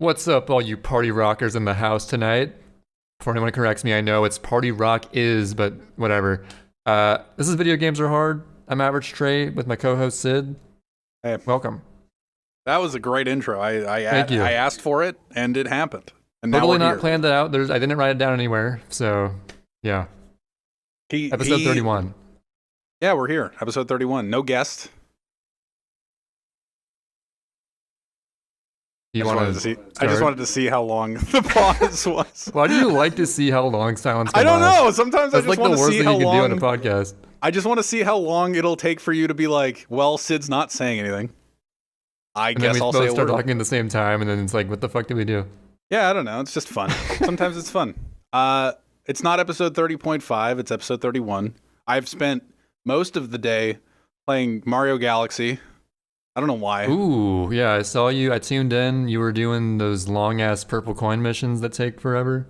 What's up, all you party rockers in the house tonight? Before anyone corrects me, I know it's party rock is, but whatever. This is Video Games Are Hard. I'm Average Trey with my co-host Sid. Hey, welcome. That was a great intro. Thank you. I asked for it, and it happened. And totally now we're not planned that out. I didn't write it down anywhere, so yeah. Episode 31. Yeah, we're here. Episode 31. No guest. I just wanted to see how long the pause was. Why do you like to see how long silence can I don't last? know. Sometimes That's I just like want the to worst see thing how you can long. do on a podcast. I just want to see how long it'll take for you to be like, well, Sid's not saying anything. I guess I'll say a both start word. talking at the same time, and then it's like, what the fuck do we do? Yeah, I don't know. It's just fun. Sometimes it's fun. It's not episode 30.5. It's episode 31. I've spent most of the day playing Mario Galaxy. I don't know why. Ooh, yeah, I saw you. I tuned in. You were doing those long-ass purple coin missions that take forever.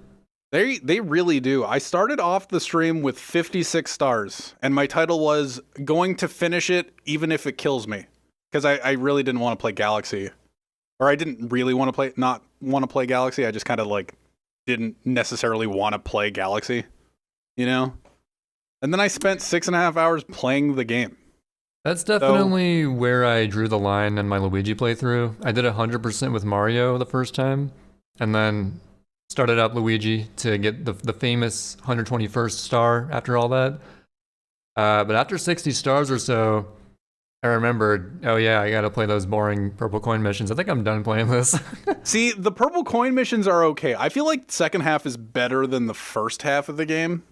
They really do. I started off the stream with 56 stars, and my title was going to finish it even if it kills me. Because I really didn't want to play Galaxy. Or I didn't really want to play Galaxy. I just kind of like didn't necessarily want to play Galaxy, you know? And then I spent 6.5 hours playing the game. That's definitely where I drew the line in my Luigi playthrough. I did 100% with Mario the first time, and then started up Luigi to get the famous 121st star after all that. But after 60 stars or so, I remembered, oh yeah, I gotta play those boring purple coin missions. I think I'm done playing this. See, the purple coin missions are okay. I feel like the second half is better than the first half of the game.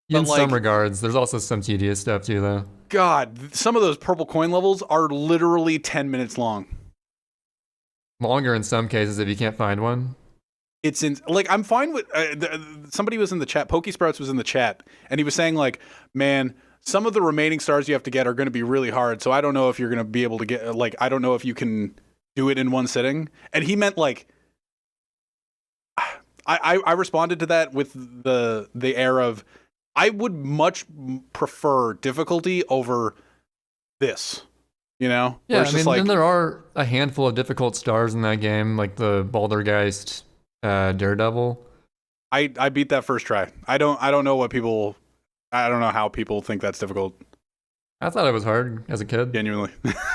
In some regards. There's also some tedious stuff too, though. God, some of those purple coin levels are literally 10 minutes long. Longer in some cases if you can't find one. It's in, like, I'm fine with, somebody was in the chat, PokeSprouts was in the chat, and he was saying, like, man, some of the remaining stars you have to get are going to be really hard, so I don't know if you're going to be able to get, like, I don't know if you can do it in one sitting. And he meant, like, I responded to that with the air of, I would much prefer difficulty over this, you know? Yeah, I mean, then there are a handful of difficult stars in that game, like the Baldergeist Daredevil. I beat that first try. I don't know how people think that's difficult. I thought it was hard as a kid. Genuinely.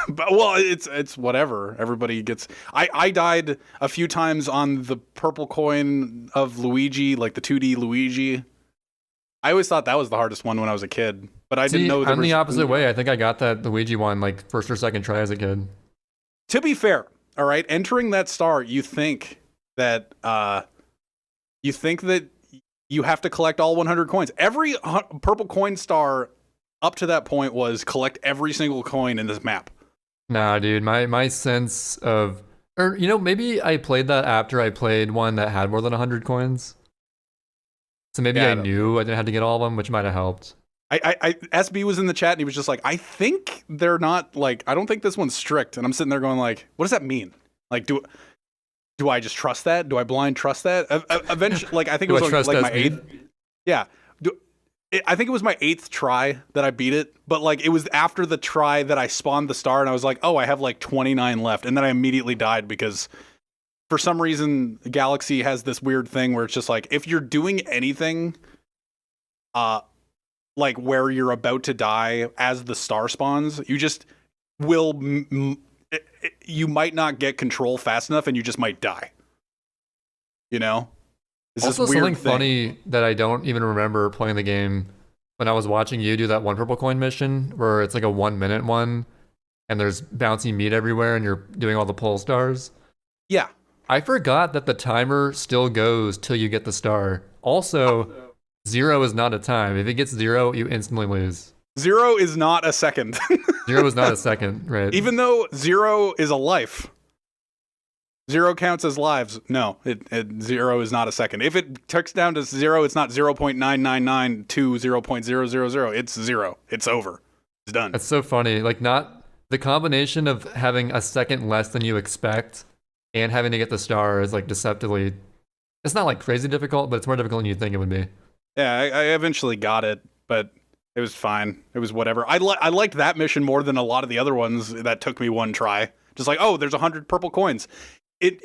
But, well, it's whatever. Everybody gets... I died a few times on the purple coin of Luigi, like the 2D Luigi. I always thought that was the hardest one when I was a kid, but I didn't know... I'm the opposite way. I think I got that Luigi one like first or second try as a kid. To be fair, all right, entering that star, you think that you have to collect all 100 coins. Every purple coin star up to that point was collect every single coin in this map. Nah, dude, my sense of... Or, you know, maybe I played that after I played one that had more than 100 coins. So maybe I knew I didn't have to get all of them, which might have helped. SB was in the chat and he was just like, I think they're not, like, I don't think this one's strict. And I'm sitting there going like, what does that mean? Like, do I just trust that? Do I blind trust that? Eventually, like, I think it was like my 8th. Yeah. I think it was my 8th try that I beat it, but like it was after the try that I spawned the star and I was like, oh, I have like 29 left. And then I immediately died because for some reason, Galaxy has this weird thing where it's just like, if you're doing anything, like where you're about to die as the star spawns, you just will, you might not get control fast enough and you just might die. You know? It's also, something funny that I don't even remember playing the game when I was watching you do that one purple coin mission where it's like a 1 minute one and there's bouncy meat everywhere and you're doing all the pull stars. Yeah. I forgot that the timer still goes till you get the star. Also, 0 is not a time. If it gets 0, you instantly lose. 0 is not a second. 0 is not a second, right? Even though 0 is a life. 0 counts as lives. No, 0 is not a second. If it ticks down to 0, it's not 0.999 to 0.000. It's 0. It's over. It's done. That's so funny. Like, not the combination of having a second less than you expect and having to get the star is like deceptively... It's not like crazy difficult, but it's more difficult than you'd think it would be. Yeah, I eventually got it, but it was fine. It was whatever. I liked that mission more than a lot of the other ones that took me one try. Just like, oh, there's 100 purple coins.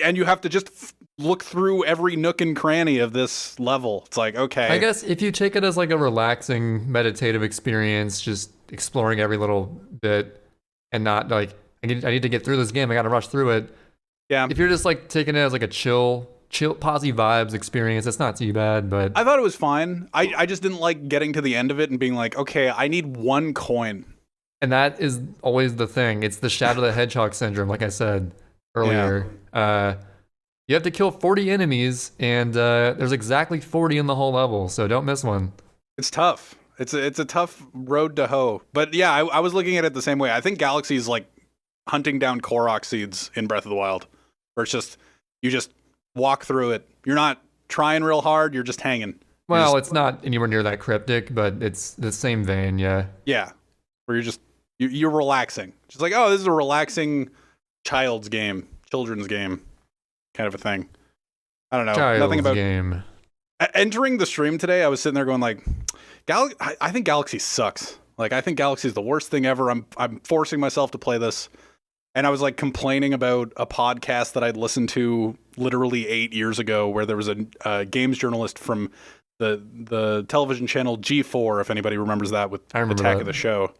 And you have to just look through every nook and cranny of this level. It's like, okay. I guess if you take it as like a relaxing meditative experience, just exploring every little bit and not like I need to get through this game, I gotta rush through it. Yeah. If you're just like taking it as like a chill posy vibes experience, it's not too bad. But I thought it was fine. I just didn't like getting to the end of it and being like, okay, I need 1 coin. and that is always the thing. It's the Shadow the Hedgehog syndrome, like I said earlier. You have to kill 40 enemies, and there's exactly 40 in the whole level, so don't miss one. It's tough. It's a tough road to hoe. But yeah, I was looking at it the same way. I think Galaxy is like hunting down Korok seeds in Breath of the Wild, where it's just you just walk through it. You're not trying real hard. You're just hanging. Well, it's not anywhere near that cryptic, but it's the same vein, yeah. Yeah, where you're relaxing. Just like, oh, this is a relaxing children's game kind of a thing. I don't know. Nothing about game. Entering the stream today, I was sitting there going like, I think Galaxy sucks. Like, I think Galaxy is the worst thing ever. I'm forcing myself to play this. And I was like complaining about a podcast that I'd listened to literally 8 years ago where there was a games journalist from the television channel G4, if anybody remembers that, with Attack of the Show.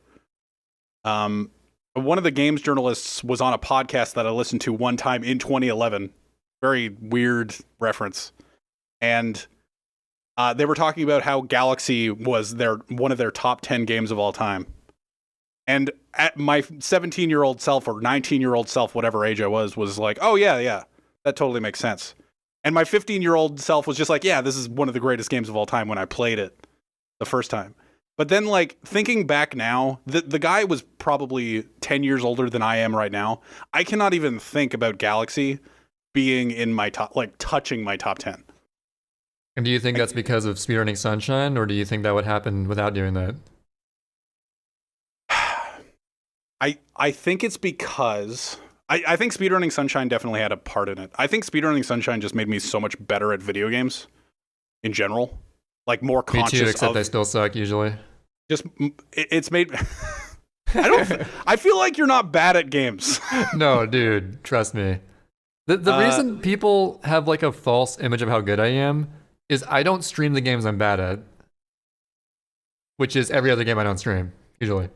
One of the games journalists was on a podcast that I listened to one time in 2011. Very weird reference. And they were talking about how Galaxy was one of their top 10 games of all time. And at my 17-year-old self or 19-year-old self, whatever age I was like, oh, yeah, that totally makes sense. And my 15-year-old self was just like, yeah, this is one of the greatest games of all time when I played it the first time. But then, like, thinking back now, the guy was probably 10 years older than I am right now. I cannot even think about Galaxy being in my top, like, touching my top 10. And do you think that's because of speedrunning Sunshine, or do you think that would happen without doing that? I think it's because I think speedrunning Sunshine definitely had a part in it. I think speedrunning Sunshine just made me so much better at video games in general. Like, more conscious. Me too, except they still suck usually. It's made. I feel like you're not bad at games. No, dude, trust me. The reason people have like a false image of how good I am is I don't stream the games I'm bad at, which is every other game I don't stream usually.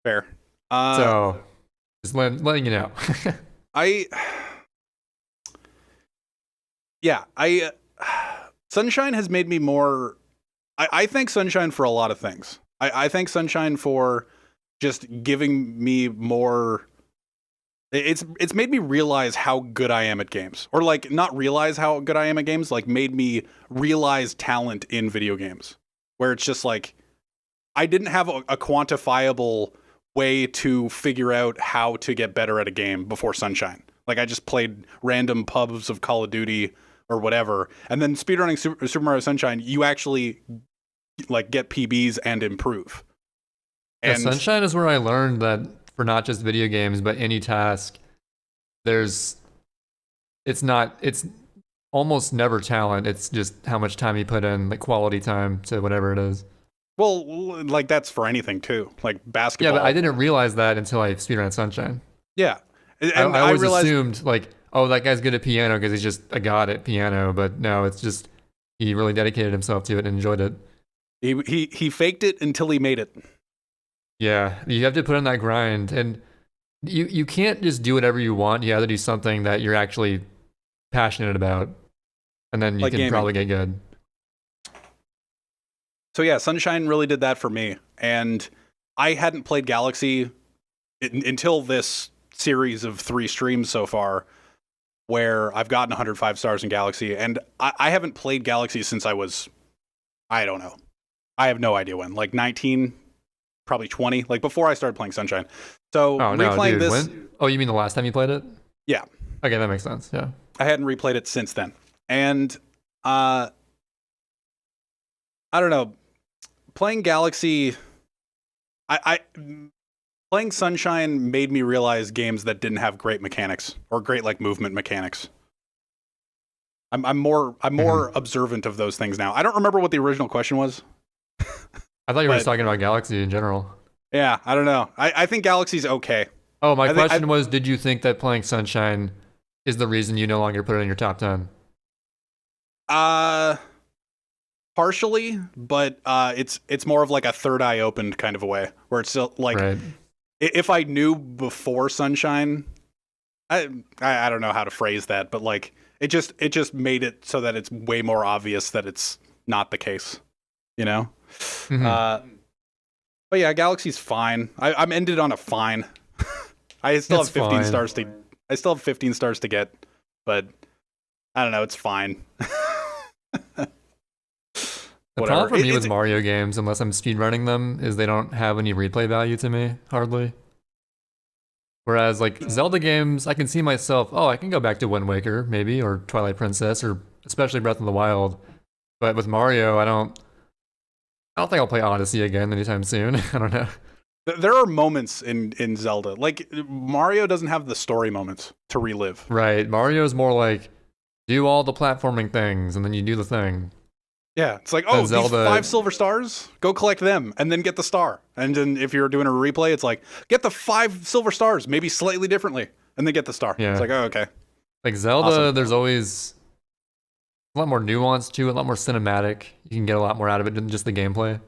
Fair. So, just letting you know. Sunshine has made me more. I thank Sunshine for a lot of things. I thank Sunshine for just giving me more. It's made me realize how good I am at games, or like not realize how good I am at games, like made me realize talent in video games, where it's just like I didn't have a quantifiable way to figure out how to get better at a game before Sunshine. Like, I just played random pubs of Call of Duty or whatever, and then speedrunning Super Mario Sunshine, you actually like get PBs and improve. And Sunshine is where I learned that for not just video games but any task, it's almost never talent. It's just how much time you put in, like quality time to whatever it is. Well, like that's for anything too, like basketball. Yeah, but I didn't realize that until I speedrun Sunshine. Yeah, and I always assumed like, oh, that guy's good at piano because he's just a god at piano. But no, it's just he really dedicated himself to it and enjoyed it. He faked it until he made it. Yeah, you have to put in that grind, and you can't just do whatever you want. You have to do something that you're actually passionate about, and then you can probably get good. So yeah, Sunshine really did that for me, and I hadn't played Galaxy until this series of 3 streams so far, where I've gotten 105 stars in Galaxy, and I haven't played Galaxy since I was, I don't know, I have no idea when, like 19, probably 20, like before I started playing Sunshine. So replaying this. Oh, you mean the last time you played it? Yeah. Okay, that makes sense. Yeah. I hadn't replayed it since then, and I don't know. Playing Galaxy, playing Sunshine made me realize games that didn't have great mechanics or great like movement mechanics. I'm more observant of those things now. I don't remember what the original question was. I thought you were just talking about Galaxy in general. Yeah, I don't know. I think Galaxy's okay. Oh, my question was, did you think that playing Sunshine is the reason you no longer put it in your top 10? Partially, but it's more of like a third eye opened kind of a way, where it's still like, Right. if I knew before Sunshine, I don't know how to phrase that, but like it just made it so that it's way more obvious that it's not the case, you know. Mhm. But yeah, Galaxy's fine. I'm ended on a fine. I still It's have 15 fine. stars to. I still have 15 stars to get, but I don't know. It's fine. The Whatever. problem for me with Mario games, unless I'm speedrunning them, is they don't have any replay value to me, hardly. Whereas, like, Zelda games, I can see myself, oh, I can go back to Wind Waker, maybe, or Twilight Princess, or especially Breath of the Wild. But with Mario, I don't think I'll play Odyssey again anytime soon. I don't know. There are moments in Zelda. Like, Mario doesn't have the story moments to relive. Right, Mario's more like, do all the platforming things, and then you do the thing. Yeah, it's like, oh, Zelda, these 5 silver stars, go collect them, and then get the star. And then if you're doing a replay, it's like, get the 5 silver stars, maybe slightly differently, and then get the star. Yeah. It's like, oh, okay. Like Zelda, Awesome. there's always a lot more nuance to it, a lot more cinematic. You can get a lot more out of it than just the gameplay.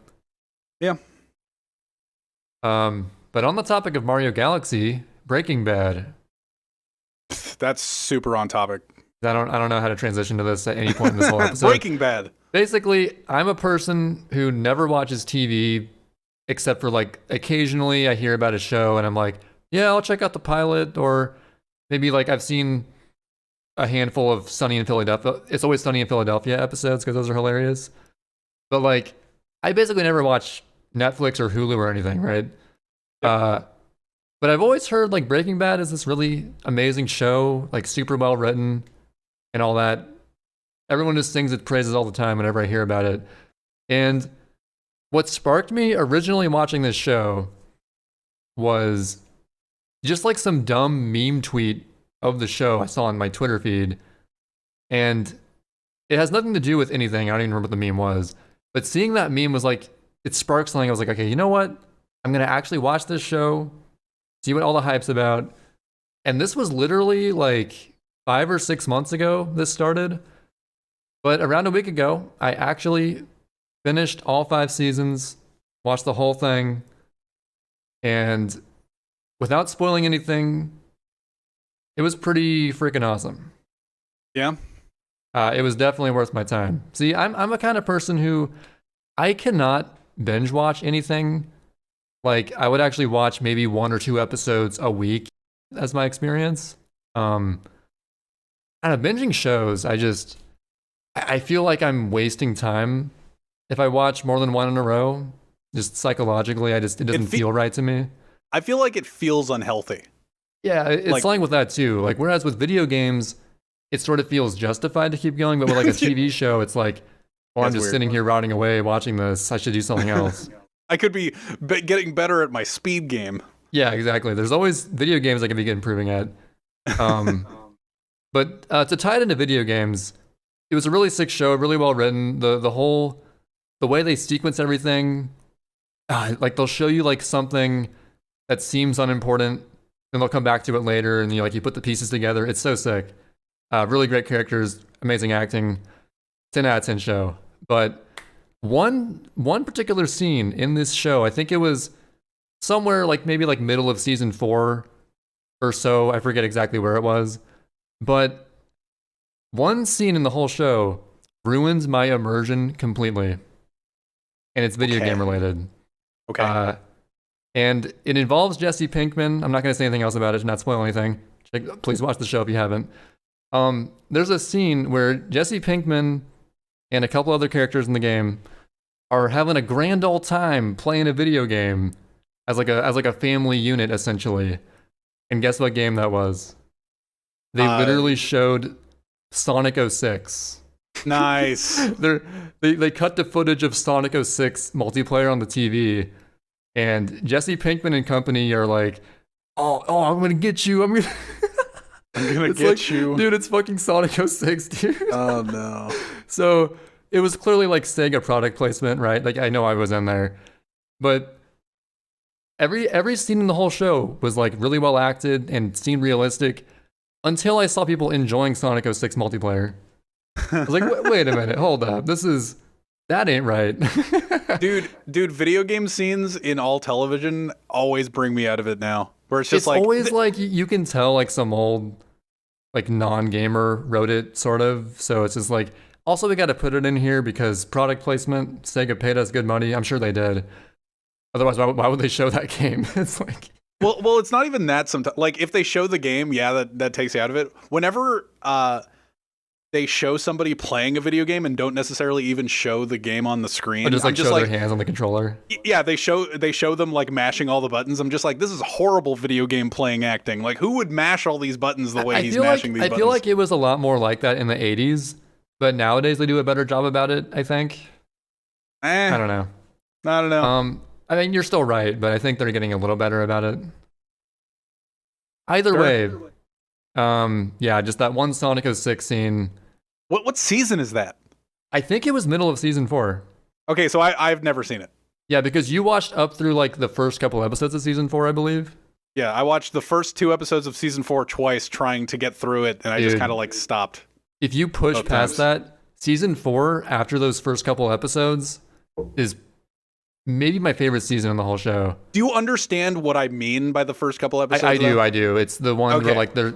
Yeah. But on the topic of Mario Galaxy, Breaking Bad. That's super on topic. I don't know how to transition to this at any point in this whole episode. Breaking Bad. Basically, I'm a person who never watches TV except for like occasionally I hear about a show and I'm like, yeah, I'll check out the pilot, or maybe like I've seen a handful of Sunny in Philadelphia. It's Always Sunny in Philadelphia episodes because those are hilarious. But like, I basically never watch Netflix or Hulu or anything, right? But I've always heard like Breaking Bad is this really amazing show, like super well written and all that. Everyone just sings its praises all the time whenever I hear about it. And what sparked me originally watching this show was just like some dumb meme tweet of the show I saw on my Twitter feed. And it has nothing to do with anything. I don't even remember what the meme was. But seeing that meme was like, it sparked something. I was like, okay, you know what? I'm going to actually watch this show, see what all the hype's about. And this was literally like 5 or 6 months ago this started. But around a week ago, I actually finished all 5 seasons, watched the whole thing, and without spoiling anything, it was pretty freaking awesome. Yeah. It was definitely worth my time. See, I'm a kind of person who I cannot binge watch anything. Like, I would actually watch maybe 1 or 2 episodes a week as my experience. Out of binging shows, I feel like I'm wasting time if I watch more than 1 in a row. Just psychologically, it doesn't feel right to me. I feel like it feels unhealthy. Yeah, it's Like- something with that too. Like, whereas with video games, it sort of feels justified to keep going, but with like a TV show, it's like, well, I'm That's just weird. sitting here rotting away watching this. I should do something else. I could be getting better at my speed game. Yeah, exactly. There's always video games I could be improving at. But to tie it into video games, it was a really sick show, really well written. The way they sequence everything, like they'll show you like something that seems unimportant, and they'll come back to it later, and you put the pieces together. It's so sick. Really great characters, amazing acting, 10 out of 10 show. But one particular scene in this show, I think it was somewhere like maybe like middle of season 4 or so. I forget exactly where it was, but one scene in the whole show ruins my immersion completely, and it's video game related. Okay. And it involves Jesse Pinkman. I'm not going to say anything else about it to not spoil anything. Please watch the show if you haven't. There's a scene where Jesse Pinkman and a couple other characters in the game are having a grand old time playing a video game as like a family unit, essentially. And guess what game that was? They literally showed Sonic 06. Nice. They cut the footage of Sonic 06 multiplayer on the TV, and Jesse Pinkman and company are like, oh, I'm gonna get you. I'm gonna get like, you. Dude, it's fucking Sonic 06, dude. Oh, no. So it was clearly like Sega product placement, right? Like, I know I was in there. But every scene in the whole show was like really well acted and seemed realistic until I saw people enjoying Sonic 06 multiplayer. I was like, wait a minute, hold up. That ain't right. dude, video game scenes in all television always bring me out of it now. Where it's just It's like always like you can tell like some old like non-gamer wrote it sort of. So it's just like also we got to put it in here because product placement. Sega paid us good money. I'm sure they did. Otherwise, why would they show that game? It's like well, it's not even that. Sometimes, like if they show the game, yeah, that takes you out of it. Whenever they show somebody playing a video game and don't necessarily even show the game on the screen, or just like show their hands on the controller. Yeah, they show them like mashing all the buttons. I'm just like, this is horrible video game playing acting. Like, who would mash all these buttons the way he's mashing these buttons? I feel like it was a lot more like that in the 80s, but nowadays they do a better job about it, I think. I don't know. I don't know. I mean, you're still right, but I think they're getting a little better about it. Either way, yeah, just that one Sonic 06 scene. What season is that? I think it was middle of season 4. Okay, so I've never seen it. Yeah, because you watched up through like the first couple episodes of season 4, I believe. Yeah, I watched the first 2 episodes of season 4 twice trying to get through it, and I just kind of like stopped. If you push past that, season 4 after those first couple episodes is maybe my favorite season in the whole show. Do you understand what I mean by the first couple episodes? I do. It's the one where like they're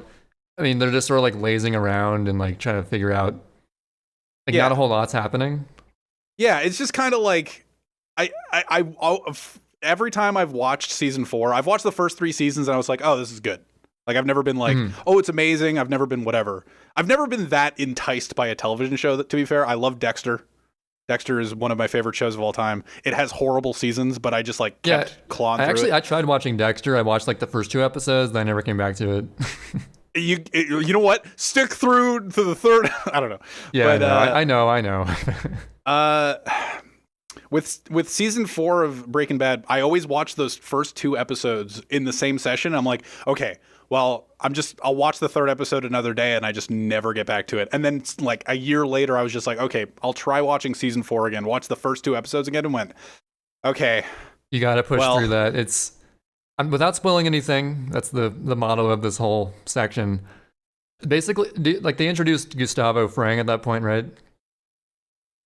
just sort of like lazing around and like trying to figure out like not a whole lot's happening. Yeah, it's just kind of like every time I've watched season 4, I've watched the first 3 seasons and I was like, oh, this is good. Like I've never been like, oh, it's amazing. I've never been whatever. I've never been that enticed by a television show. That, to be fair, I love Dexter. Dexter is one of my favorite shows of all time. It has horrible seasons, but I just like kept clawing through it. I tried watching Dexter. I watched like the first 2 episodes, then I never came back to it. You know what? Stick through to the third. I don't know. Yeah, but, I know. With season 4 of Breaking Bad, I always watch those first 2 episodes in the same session. I'm like, okay, well, I'll watch the 3rd episode another day, and I just never get back to it. And then like a year later, I was just like, okay, I'll try watching season 4 again. Watch the first 2 episodes again, and went, okay. You got to push through that. It's without spoiling anything. That's the motto of this whole section. Basically, like they introduced Gustavo Fring at that point, right?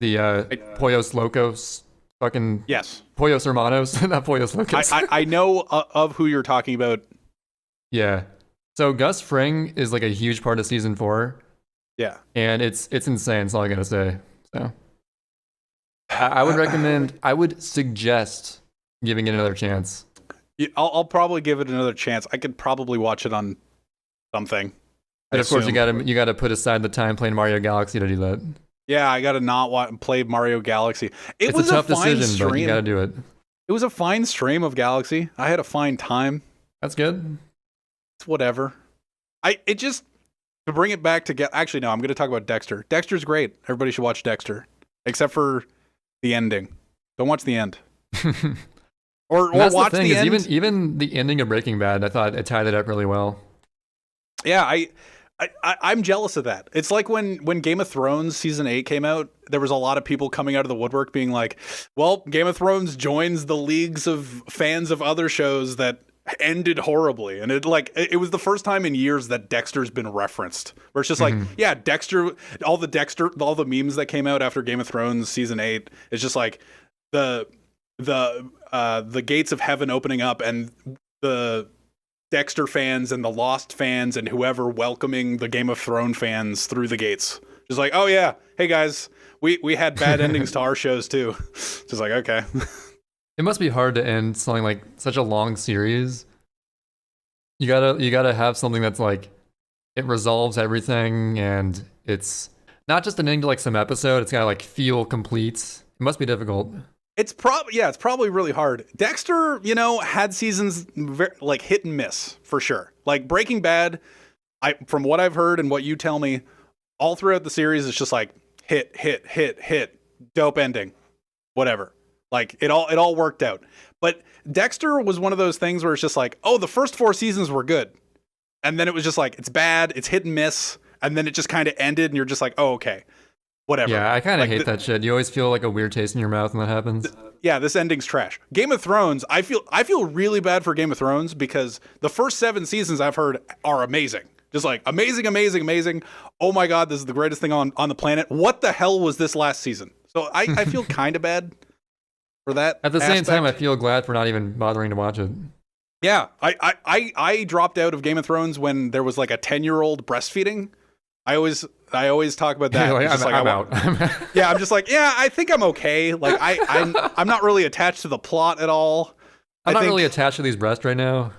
The Pollos Locos, fucking yes, Pollos Hermanos, not Pollos Locos. I know of who you're talking about. Yeah. So Gus Fring is like a huge part of season 4. Yeah. And it's insane. That's all I gotta say. So I would recommend. I would suggest giving it another chance. I'll probably give it another chance. I could probably watch it on something. But of course, you gotta put aside the time playing Mario Galaxy to do that. Yeah, I gotta not play Mario Galaxy. It's a tough decision, but you gotta do it. It was a fine stream of Galaxy. I had a fine time. That's good. It's whatever. It just to bring it back to actually no, I'm gonna talk about Dexter. Dexter's great. Everybody should watch Dexter, except for the ending. Don't watch the end. Or watch the end. Even the ending of Breaking Bad, I thought it tied it up really well. Yeah, I'm jealous of that. It's like when Game of Thrones season 8 came out, there was a lot of people coming out of the woodwork being like, well, Game of Thrones joins the leagues of fans of other shows that ended horribly. And it was the first time in years that Dexter's been referenced. Where it's just like, yeah, Dexter, all the memes that came out after Game of Thrones season 8, it's just like the gates of heaven opening up and the Dexter fans and the Lost fans and whoever welcoming the Game of Thrones fans through the gates. Just like, oh yeah, hey guys, we had bad endings to our shows too. Just like, okay. It must be hard to end something like such a long series. You gotta have something that's like it resolves everything and it's not just an ending to like some episode. It's gotta like feel complete. It must be difficult. It's probably really hard. Dexter, had seasons like hit and miss for sure. Like Breaking Bad, from what I've heard and what you tell me, all throughout the series, it's just like hit, dope ending, whatever. Like it all worked out. But Dexter was one of those things where it's just like, oh, the first 4 seasons were good, and then it was just like it's bad, it's hit and miss, and then it just kind of ended, and you're just like, oh, okay. Whatever. Yeah, I kind of hate that shit. You always feel like a weird taste in your mouth when that happens. Yeah, this ending's trash. Game of Thrones, I feel really bad for Game of Thrones because the first 7 seasons I've heard are amazing. Just like amazing, amazing, amazing. Oh my God, this is the greatest thing on the planet. What the hell was this last season? So I feel kind of bad for that. At the same time, I feel glad for not even bothering to watch it. Yeah, I dropped out of Game of Thrones when there was like a 10-year-old breastfeeding. I always talk about that. Like, I'm out. Yeah, I'm just like, yeah, I think I'm okay. Like I'm not really attached to the plot at all. I'm not really attached to these breasts right now.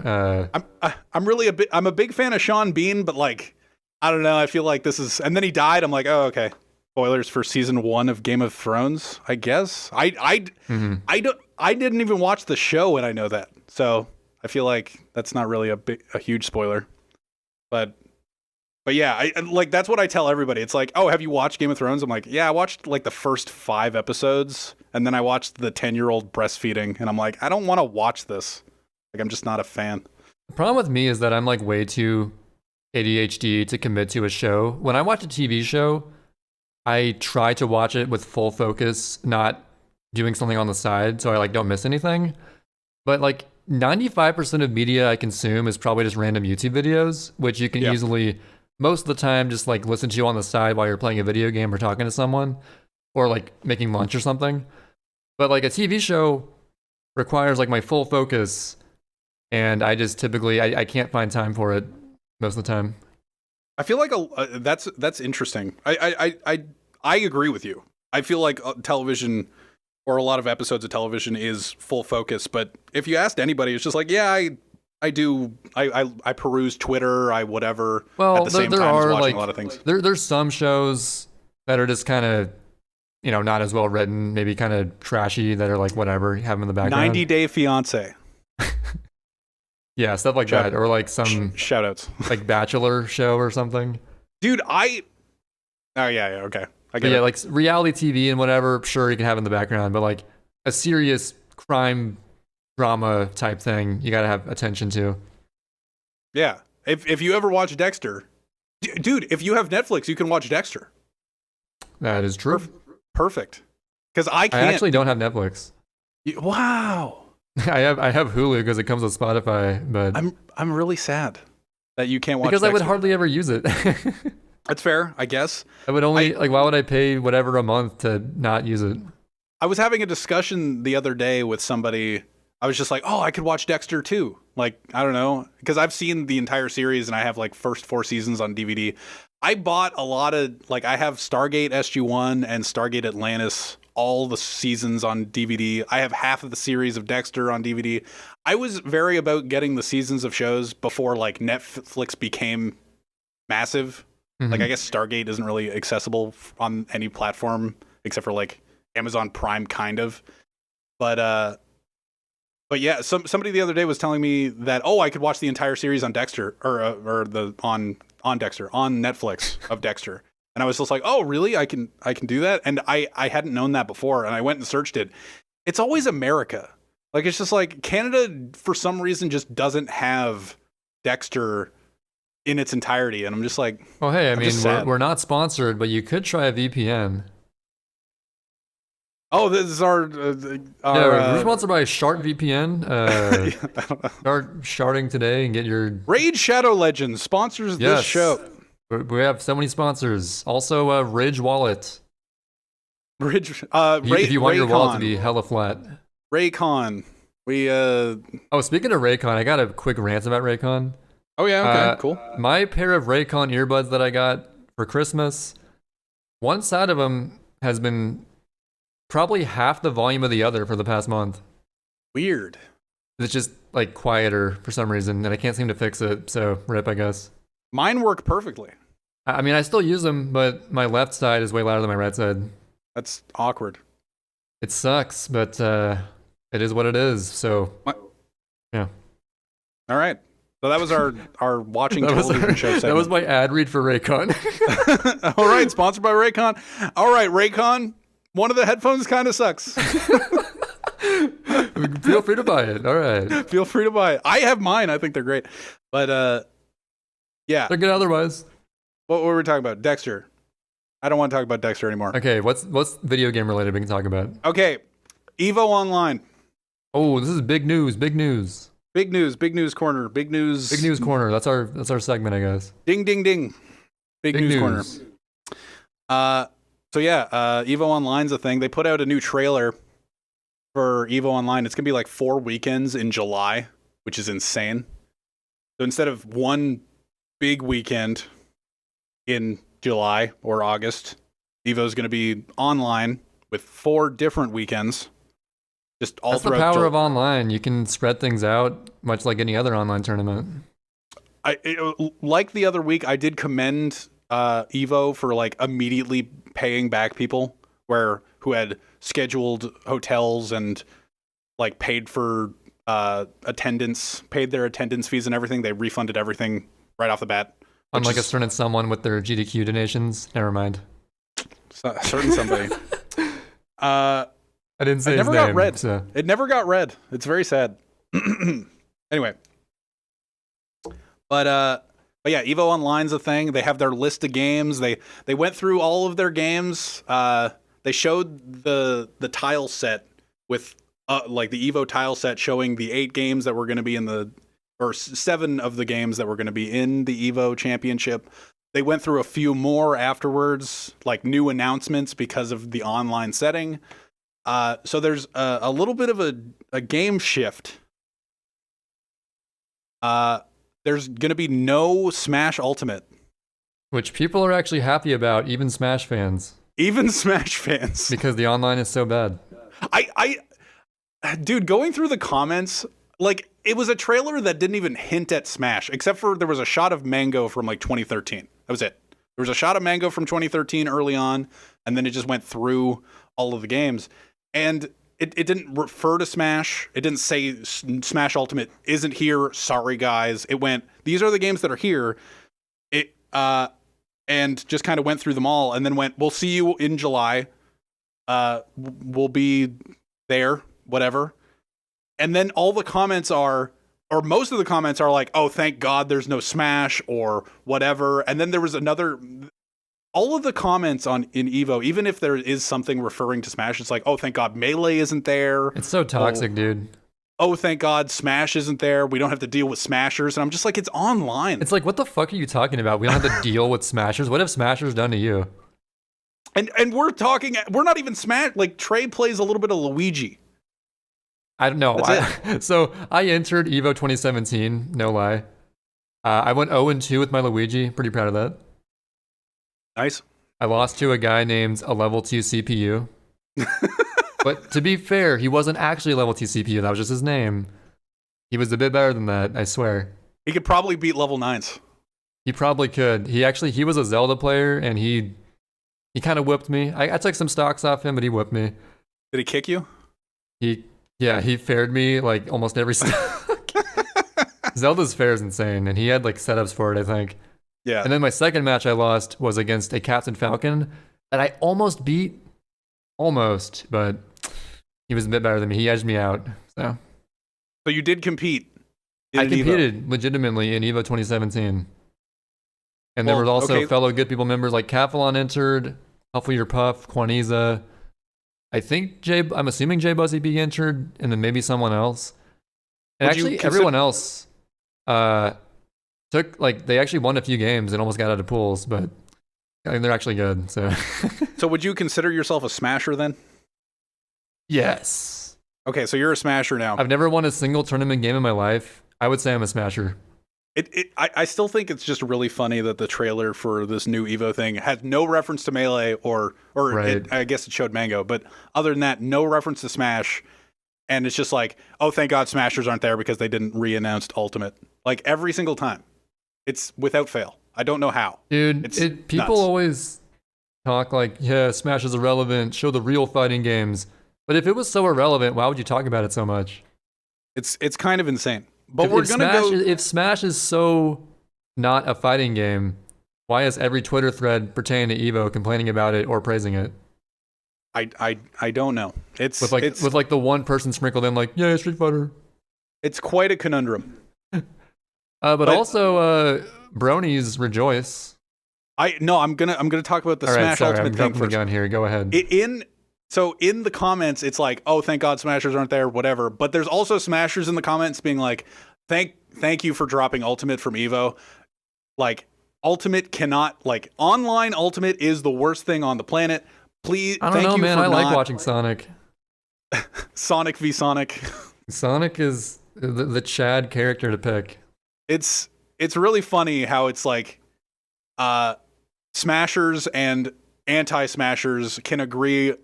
I'm a big fan of Sean Bean, but like, I don't know. I feel like this is, and then he died. I'm like, oh, okay. Spoilers for season 1 of Game of Thrones, I guess. I didn't even watch the show, and I know that. So I feel like that's not really a huge spoiler. But yeah, I like, that's what I tell everybody. It's like, oh, have you watched Game of Thrones? I'm like, yeah, I watched like the first 5 episodes, and then I watched the 10-year-old breastfeeding, and I'm like, I don't want to watch this. Like, I'm just not a fan. The problem with me is that I'm like way too ADHD to commit to a show. When I watch a TV show, I try to watch it with full focus, not doing something on the side, so I like don't miss anything. But like 95% of media I consume is probably just random YouTube videos, which you can easily, most of the time, just like listen to on the side while you're playing a video game or talking to someone, or like making lunch or something. But like a TV show requires like my full focus, and I just typically I can't find time for it most of the time. I feel like that's interesting. I agree with you. I feel like television, or a lot of episodes of television, is full focus. But if you asked anybody, it's just like, yeah, I peruse Twitter, I whatever. Well, at the same there time are as watching like a lot of things. There's some shows that are just kind of, you know, not as well written, maybe kind of trashy, that are like whatever, have them in the background. 90 Day Fiance. Yeah, stuff like that, or like some shout-outs, like Bachelor show or something. Dude, oh yeah, okay, I get it. Yeah, like reality TV and whatever, sure, you can have in the background, but like a serious crime drama type thing, you gotta have attention to. Yeah, if you ever watch Dexter, dude, if you have Netflix, you can watch Dexter. That is true. Perfect. Because I can't. I actually don't have Netflix. Wow. I have Hulu because it comes with Spotify, but I'm really sad that you can't watch because Dexter. I would hardly ever use it. That's fair, I guess. I would only like, why would I pay whatever a month to not use it? I was having a discussion the other day with somebody. I was just like, oh, I could watch Dexter too. Like, I don't know, because I've seen the entire series and I have like first 4 seasons on DVD. I bought a lot of, like, I have Stargate SG-1 and Stargate Atlantis, all the seasons on DVD. I have half of the series of Dexter on DVD. I was very about getting the seasons of shows before like Netflix became massive. Mm-hmm. Like, I guess Stargate isn't really accessible on any platform except for like Amazon Prime, kind of. But yeah, somebody the other day was telling me that, oh, I could watch the entire series on Dexter, or on Dexter, on Netflix of Dexter. And I was just like, oh, really? I can do that? And I hadn't known that before, and I went and searched it. It's always America. Like, it's just like Canada, for some reason, just doesn't have Dexter in its entirety. And I'm just like, well, hey, I mean, we're not sponsored, but you could try a VPN. Oh, this is our we're sponsored by Shart VPN. Start sharding today and get your Raid Shadow Legends sponsors this show. We have so many sponsors. Also, Ridge Wallet. If you want your wallet to be hella flat. Raycon. Oh, speaking of Raycon, I got a quick rant about Raycon. Oh yeah, okay, cool. My pair of Raycon earbuds that I got for Christmas, one side of them has been probably half the volume of the other for the past month. Weird. It's just like quieter for some reason, and I can't seem to fix it. So rip, I guess. Mine work perfectly. I mean, I still use them, but my left side is way louder than my right side. That's awkward. It sucks, but it is what it is. So, yeah. All right. So that was our watching television show segment. That was my ad read for Raycon. All right, sponsored by Raycon. All right, Raycon. One of the headphones kind of sucks. Feel free to buy it. All right. Feel free to buy it. I have mine. I think they're great. But yeah. They're good otherwise. What were we talking about? Dexter. I don't want to talk about Dexter anymore. Okay, what's video game related we can talk about? Okay. Evo Online. Oh, this is big news. Big news. Big news corner. Big news corner. That's our segment, I guess. Ding, ding, ding. Big news corner. So yeah, Evo Online's a thing. They put out a new trailer for Evo Online. It's gonna be like 4 weekends in July, which is insane. So instead of one big weekend in July or August, Evo's gonna be online with 4 different weekends. Just all That's the power of online. You can spread things out much like any other online tournament. Like the other week, I did commend Evo for like immediately paying back people who had scheduled hotels and like paid for attendance, paid their attendance fees and everything. They refunded everything right off the bat. Unlike a certain someone with their GDQ donations. Never mind. Certain somebody. I didn't say it his never name, got read. So. It never got read. It's very sad. Anyway. But yeah, Evo Online's a thing. They have their list of games. They went through all of their games. They showed the tile set with like the Evo tile set showing the 8 games that were going to be or 7 of the games that were going to be in the Evo Championship. They went through a few more afterwards, like new announcements because of the online setting. So there's a little bit of a game shift. There's going to be no Smash Ultimate. Which people are actually happy about, even Smash fans. Even Smash fans. Because the online is so bad. Dude, going through the comments, like, it was a trailer that didn't even hint at Smash, except for there was a shot of Mango from, like, 2013. That was it. There was a shot of Mango from 2013 early on, and then it just went through all of the games. And it didn't refer to Smash. It didn't say Smash Ultimate isn't here. Sorry, guys. It went, these are the games that are here. And just kind of went through them all and then went, we'll see you in July. We'll be there, whatever. And then all the comments are, or most of the comments are like, oh, thank God there's no Smash or whatever. And then there was all of the comments in Evo, even if there is something referring to Smash, it's like, oh, thank God Melee isn't there. It's so toxic, dude. Oh, thank God Smash isn't there. We don't have to deal with Smashers. And I'm just like, it's online. It's like, what the fuck are you talking about? We don't have to deal with Smashers. What have Smashers done to you? And we're not even Smash. Like, Trey plays a little bit of Luigi. I don't know. So I entered Evo 2017, no lie. I went 0-2 with my Luigi. Pretty proud of that. Nice. I lost to a guy named a level 2 CPU. But to be fair, he wasn't actually a level 2 CPU. That was just his name. He was a bit better than that, I swear. He could probably beat level 9s. He probably could. He was a Zelda player, and he kind of whipped me. I took some stocks off him, but he whipped me. Did he kick you? He faired me like almost every stock. Zelda's fair is insane, and he had like setups for it, I think. Yeah. And then my second match I lost was against a Captain Falcon that I almost beat. Almost, but he was a bit better than me. He edged me out. So you did compete. I competed legitimately in Evo 2017. And there were also fellow Good People members like Cathalon entered, Huffle Your Puff, Quaniza. I'm assuming J Buzzy B entered, and then maybe someone else. And actually, everyone else they actually won a few games and almost got out of pools, but I mean, they're actually good. So, so would you consider yourself a smasher then? Yes. Okay, so you're a smasher now. I've never won a single tournament game in my life. I would say I'm a smasher. I still think it's just really funny that the trailer for this new Evo thing had no reference to Melee or right. I guess it showed Mango, but other than that, no reference to Smash. And it's just like, oh, thank God Smashers aren't there because they didn't re-announce Ultimate. Like every single time. It's without fail. I don't know how. Dude, people always talk like, yeah, Smash is irrelevant, show the real fighting games. But if it was so irrelevant, why would you talk about it so much? It's kind of insane. But if Smash is so not a fighting game, why is every Twitter thread pertaining to Evo complaining about it or praising it? I don't know. It's with like the one person sprinkled in like, yeah, Street Fighter. It's quite a conundrum. But also bronies rejoice. I'm gonna talk about the Smash Ultimate thing first. The gun here. Go ahead. So in the comments, it's like, oh, thank God Smashers aren't there, whatever. But there's also Smashers in the comments being like, thank you for dropping Ultimate from Evo. Like, Ultimate cannot, like, online Ultimate is the worst thing on the planet. Please, I don't know, man. I like watching Sonic. Sonic v Sonic. Sonic is the Chad character to pick. It's really funny how it's like, Smashers and anti-Smashers can agree.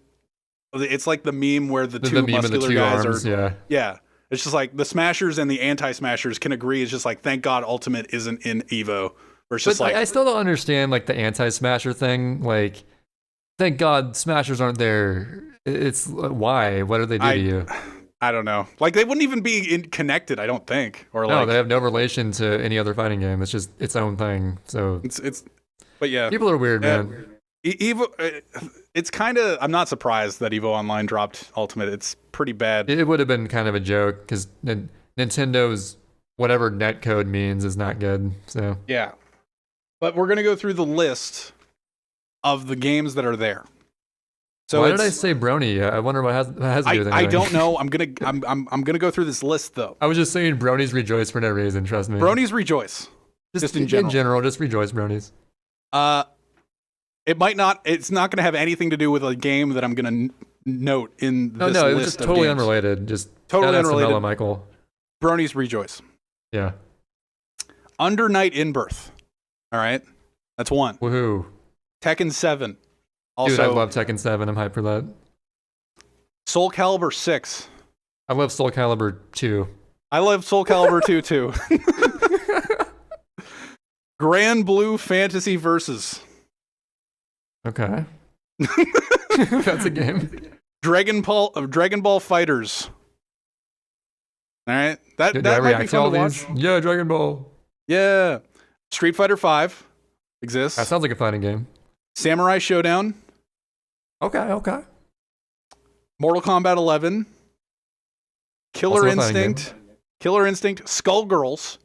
It's like the meme where the two muscular guys arms, are. Yeah. It's just like the Smashers and the anti-Smashers can agree. It's just like, thank God Ultimate isn't in Evo. Or it's just but like, I still don't understand like the anti-Smasher thing. Like, thank God Smashers aren't there. It's why? What do they do to you? I don't know. Like, they wouldn't even be connected, I don't think. Or no, like, they have no relation to any other fighting game. It's just its own thing. So but yeah. People are weird, man. Evo, it's kind of, I'm not surprised that Evo Online dropped Ultimate. It's pretty bad. It would have been kind of a joke because Nintendo's whatever netcode means is not good. So yeah, but we're gonna go through the list of the games that are there. So why did I say brony? I wonder what has to do with anything. I don't know. I'm gonna go through this list though. I was just saying bronies rejoice for no reason. Trust me. Bronies rejoice. Just in general. In general, just rejoice, bronies. It might not. It's not going to have anything to do with a game that I'm going to note in this list. No, it was just totally unrelated. Just totally unrelated. Mellow, Michael. Bronies rejoice. Yeah. Under Night in Birth. All right, that's one. Woohoo! Tekken 7. Also, dude, I love Tekken 7. I'm hyped for that. Soul Calibur 6. I love Soul Calibur 2. I love Soul Calibur 2 too. Grand Blue Fantasy Versus. Okay. That's a game. Dragon Ball Fighters. All right, that might be fun to watch. Yeah, Dragon Ball. Yeah, Street Fighter 5 exists. That sounds like a fighting game. Samurai Showdown. Okay. Mortal Kombat 11. Killer Instinct. Skullgirls.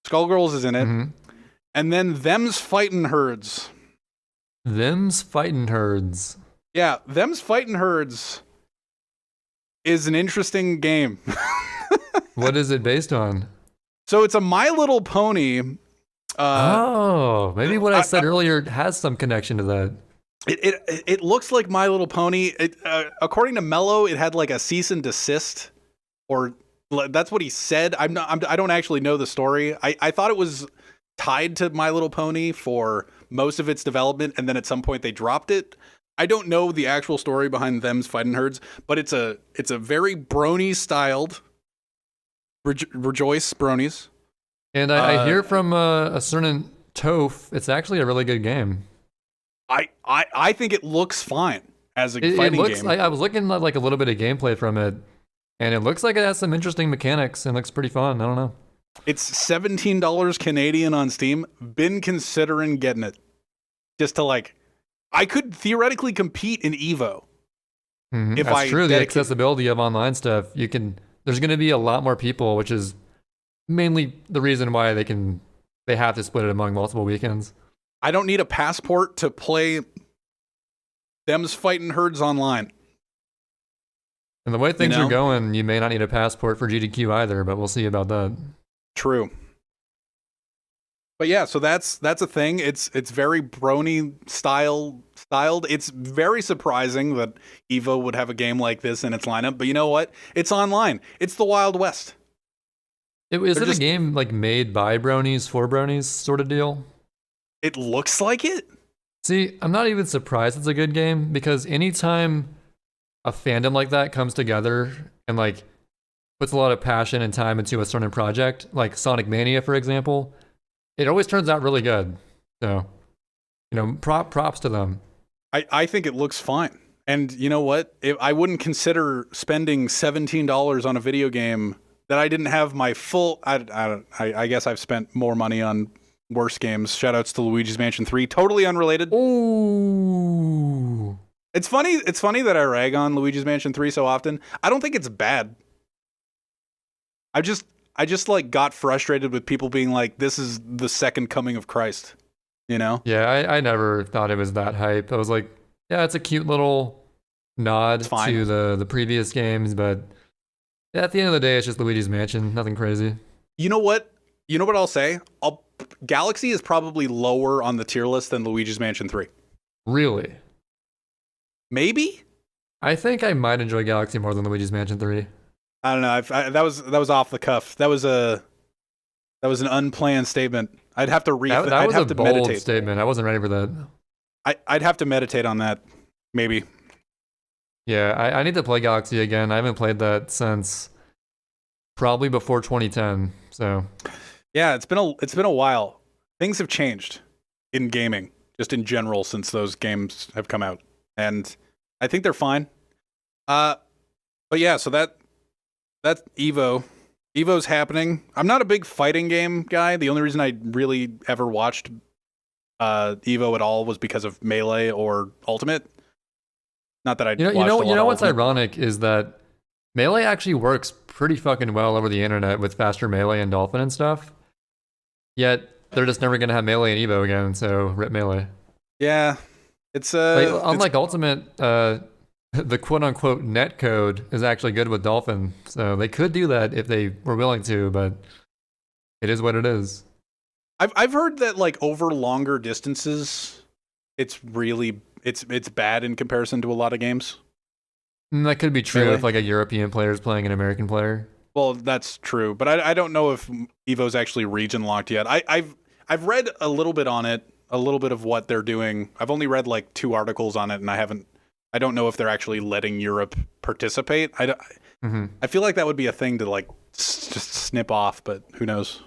Skullgirls is in it. Mm-hmm. And then Them's Fightin' Herds. Them's Fightin' Herds. Yeah, Them's Fightin' Herds is an interesting game. What is it based on? So it's a My Little Pony. Maybe what I said earlier has some connection to that. It looks like My Little Pony. According to Mello, it had like a cease and desist, or that's what he said. I don't actually know the story. I thought it was tied to My Little Pony for most of its development, and then at some point they dropped it. I don't know the actual story behind Them's Fightin' Herds, but it's a very brony styled. Rejoice bronies. And I hear from a certain Toph, it's actually a really good game. I think it looks fine as a fighting game. I was looking at like a little bit of gameplay from it, and it looks like it has some interesting mechanics and looks pretty fun. I don't know. It's $17 Canadian on Steam. Been considering getting it. Just to like, I could theoretically compete in Evo. Mm-hmm. That's true. The accessibility of online stuff, there's going to be a lot more people, which is mainly the reason why they have to split it among multiple weekends. I don't need a passport to play Them's Fightin' Herds online. And the way things are going, you may not need a passport for GDQ either, but we'll see about that. True. But yeah, so that's a thing. It's very brony styled. It's very surprising that Evo would have a game like this in its lineup. But you know what? It's online. It's the Wild West. Is it a game like made by bronies for bronies sort of deal? It looks like it. See, I'm not even surprised it's a good game, because anytime a fandom like that comes together and like puts a lot of passion and time into a certain project, like Sonic Mania, for example, it always turns out really good. So, props to them. I think it looks fine. And you know what? I wouldn't consider spending $17 on a video game that I didn't have my full. I guess I've spent more money on worse games. Shoutouts to Luigi's Mansion 3. Totally unrelated. Ooh. It's funny that I rag on Luigi's Mansion 3 so often. I don't think it's bad. I just like got frustrated with people being like, this is the second coming of Christ. Yeah, I never thought it was that hype. I was like, Yeah, it's a cute little nod It's fine. to the previous games, but yeah, at the end of the day, it's just Luigi's Mansion. Nothing crazy. You know what? You know what I'll say? Galaxy is probably lower on the tier list than Luigi's Mansion 3. Really? Maybe? I think I might enjoy Galaxy more than Luigi's Mansion 3. I don't know. That was off the cuff. That was an unplanned statement. I'd have to That I'd was have a to bold meditate. statement. I wasn't ready for that. I'd have to meditate on that. Maybe. Yeah, I need to play Galaxy again. I haven't played that since probably before 2010. So Yeah, it's been a while. Things have changed in gaming, just in general, since those games have come out, and I think they're fine. But yeah, so that's Evo. Evo's happening. I'm not a big fighting game guy. The only reason I really ever watched Evo at all was because of Melee or Ultimate. Not that I you know what's ironic is that Melee actually works pretty fucking well over the internet with faster Melee and Dolphin and stuff. Yet they're just never gonna have Melee and Evo again. So rip Melee. Yeah, it's unlike Ultimate, the quote-unquote net code is actually good with Dolphin, so they could do that if they were willing to, but it is what it is. I've heard that like over longer distances, it's really it's bad in comparison to a lot of games. That could be true Melee? if like a European player is playing an American player. Well, that's true, but I don't know if Evo's actually region locked yet. I've read a little bit on it, a little bit of what they're doing. I've only read like 2 articles on it, and I don't know if they're actually letting Europe participate. I feel like that would be a thing to like just snip off, but who knows?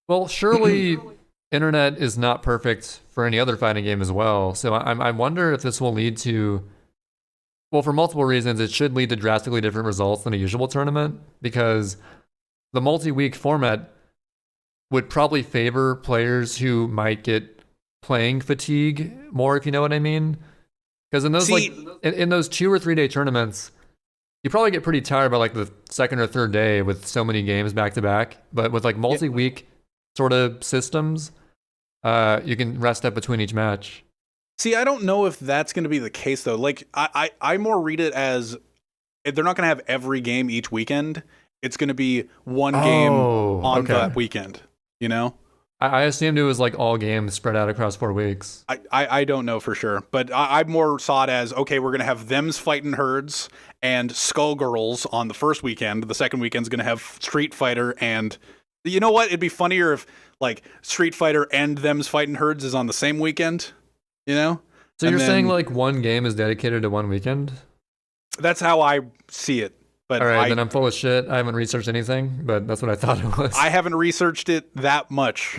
Well, surely internet is not perfect for any other fighting game as well. So I wonder if this will lead to, well, for multiple reasons, it should lead to drastically different results than a usual tournament, because the multi-week format would probably favor players who might get playing fatigue more, if you know what I mean. Because in those in those 2 or 3 day tournaments, you probably get pretty tired by like the second or third day with so many games back to back. But with like multi-week sort of systems, you can rest up between each match. See, I don't know if that's going to be the case though. Like I more read it as they're not going to have every game each weekend. It's going to be one game on that weekend. You know. I assumed it was like all games spread out across 4 weeks. I don't know for sure, but I more saw it as, okay, we're going to have Them's Fightin' Herds and Skullgirls on the first weekend. The second weekend's going to have Street Fighter, and you know what? It'd be funnier if like Street Fighter and Them's Fightin' Herds is on the same weekend, you know? So you're saying like one game is dedicated to one weekend? That's how I see it. But all right, then I'm full of shit. I haven't researched anything, but that's what I thought it was. I haven't researched it that much.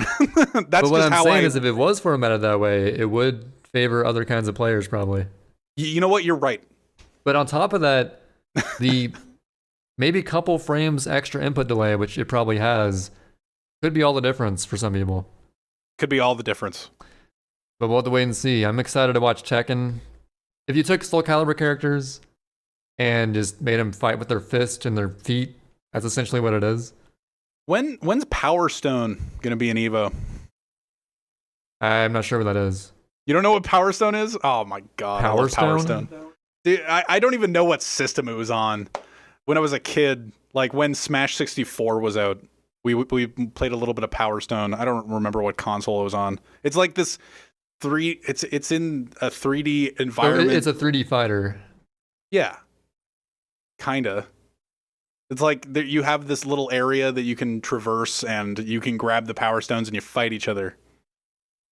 But what I'm saying is if it was formatted that way, it would favor other kinds of players probably. You know what? You're right. But on top of that, the maybe couple frames extra input delay, which it probably has, could be all the difference for some people. Could be all the difference. But we'll have to wait and see. I'm excited to watch Tekken. If you took Soul Calibur characters and just made them fight with their fist and their feet, that's essentially what it is. When's Power Stone gonna be in Evo? I'm not sure what that is. You don't know what Power Stone is? Oh my god, Power Stone. Dude, I don't even know what system it was on when I was a kid. Like when Smash 64 was out, we played a little bit of Power Stone. I don't remember what console it was on. It's like this it's in a 3D environment. It's a 3D fighter. Yeah. Kinda. It's like you have this little area that you can traverse and you can grab the Power Stones and you fight each other.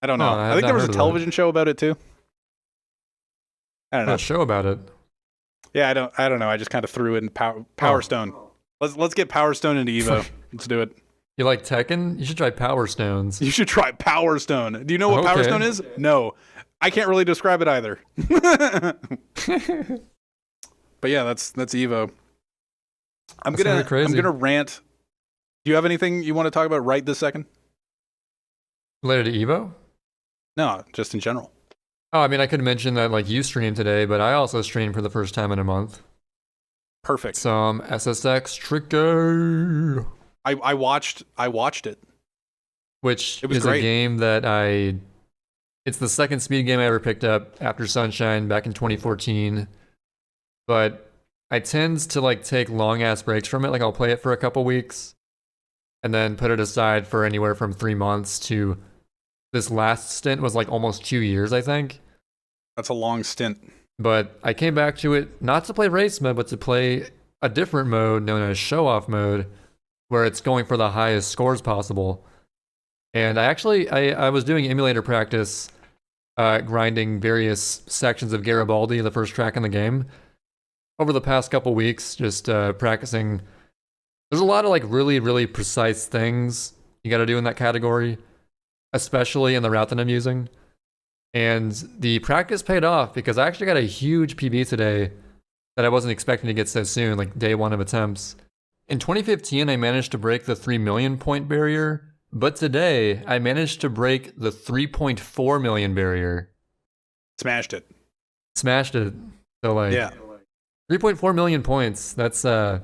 I don't know. I think there was a television show about it too. I don't know. A show about it. Yeah, I don't know. I just kind of threw in Power Stone. Let's get Power Stone into Evo. Let's do it. You like Tekken? You should try Power Stones. You should try Power Stone. Do you know what Power Stone is? No. I can't really describe it either. But yeah, that's Evo. I'm gonna rant. Do you have anything you want to talk about right this second? Related to Evo? No, just in general. Oh, I mean, I could mention that like you streamed today, but I also streamed for the first time in a month. Perfect. Some SSX Tricky. I watched it. Which it was is great. A game that I It's the second speed game I ever picked up after Sunshine back in 2014. But I tend to like take long ass breaks from it. Like I'll play it for a couple weeks and then put it aside for anywhere from 3 months to this last stint was like almost 2 years, I think. That's a long stint. But I came back to it not to play race mode, but to play a different mode known as show off mode, where it's going for the highest scores possible. And I was doing emulator practice, grinding various sections of Garibaldi, the first track in the game, over the past couple weeks, just practicing. There's a lot of like really, really precise things you got to do in that category, especially in the route that I'm using. And the practice paid off because I actually got a huge PB today that I wasn't expecting to get so soon, like day 1 of attempts. In 2015, I managed to break the 3 million point barrier, but today I managed to break the 3.4 million barrier. Smashed it. So like, yeah. 3.4 million points. That's I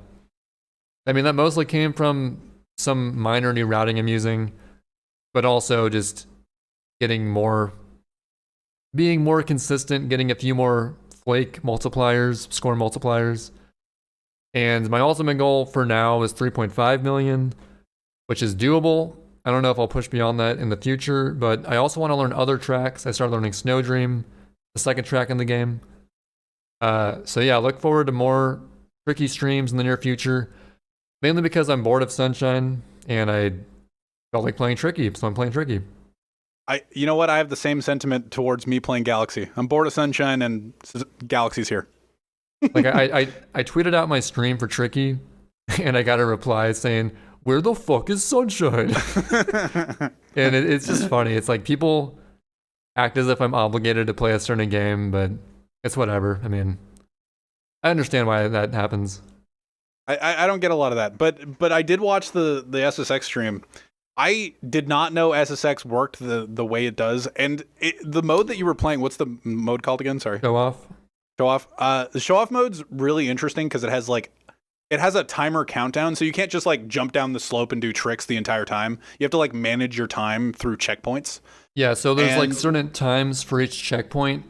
mean, that mostly came from some minor new routing I'm using, but also just being more consistent, getting a few more flake multipliers, score multipliers. And my ultimate goal for now is 3.5 million, which is doable. I don't know if I'll push beyond that in the future, but I also want to learn other tracks. I started learning Snowdream, the second track in the game. So yeah, look forward to more tricky streams in the near future, mainly because I'm bored of Sunshine and I felt like playing Tricky, so I'm playing Tricky. You know what? I have the same sentiment towards me playing Galaxy. I'm bored of Sunshine and Galaxy's here. Like I tweeted out my stream for Tricky, and I got a reply saying, "Where the fuck is Sunshine?" And it's just funny. It's like people act as if I'm obligated to play a certain game, but it's whatever. I mean, I understand why that happens. I don't get a lot of that, but I did watch the SSX stream. I did not know SSX worked the way it does, and the mode that you were playing. What's the mode called again? Sorry. Show off. The show off mode's really interesting because it has a timer countdown, so you can't just like jump down the slope and do tricks the entire time. You have to like manage your time through checkpoints. Yeah, so there's like certain times for each checkpoint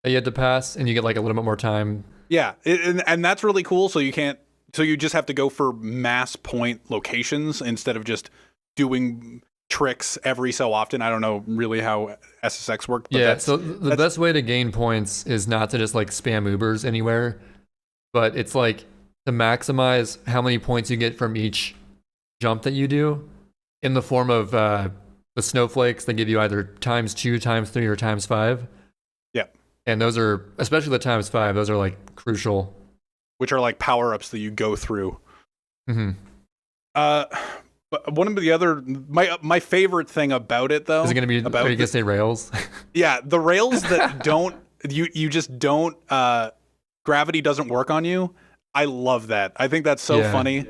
that you had to pass, and you get like a little bit more time. Yeah, and that's really cool. So you just have to go for mass point locations instead of just doing tricks every so often. I don't know really how SSX worked. But yeah, so the best way to gain points is not to just like spam Ubers anywhere, but it's like to maximize how many points you get from each jump that you do in the form of the snowflakes that give you either ×2, ×3, or ×5. Yeah. And those are, especially the ×5, those are like crucial. Which are like power-ups that you go through. Mm-hmm. But one of the other, my favorite thing about it though, is it going to be, are you going to say rails? Yeah, the rails that don't, you just don't, gravity doesn't work on you. I love that. I think that's so funny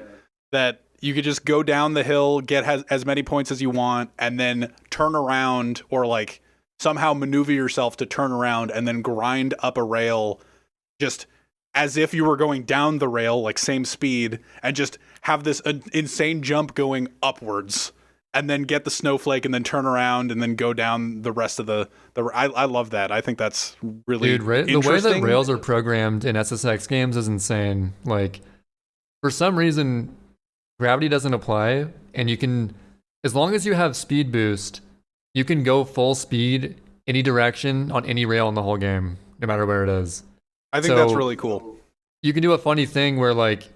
that you could just go down the hill, get as many points as you want, and then turn around or like somehow maneuver yourself to turn around and then grind up a rail just as if you were going down the rail, like same speed, and just have this insane jump going upwards, and then get the snowflake, and then turn around, and then go down the rest of the. I love that. I think that's really interesting. The way that rails are programmed in SSX games is insane. Like, for some reason, gravity doesn't apply, and you can, as long as you have speed boost, you can go full speed any direction on any rail in the whole game, no matter where it is. I think that's really cool. You can do a funny thing where like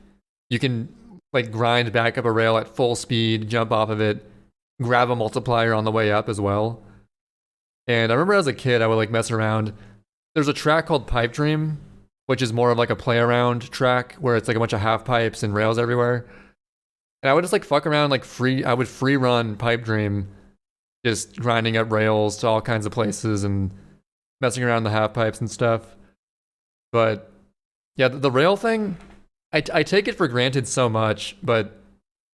you can like grind back up a rail at full speed, jump off of it, grab a multiplier on the way up as well. And I remember as a kid, I would like mess around. There's a track called Pipe Dream, which is more of like a play around track where it's like a bunch of half pipes and rails everywhere. And I would just like fuck around I would free run Pipe Dream, just grinding up rails to all kinds of places and messing around the half pipes and stuff. But yeah, the rail thing, I take it for granted so much, but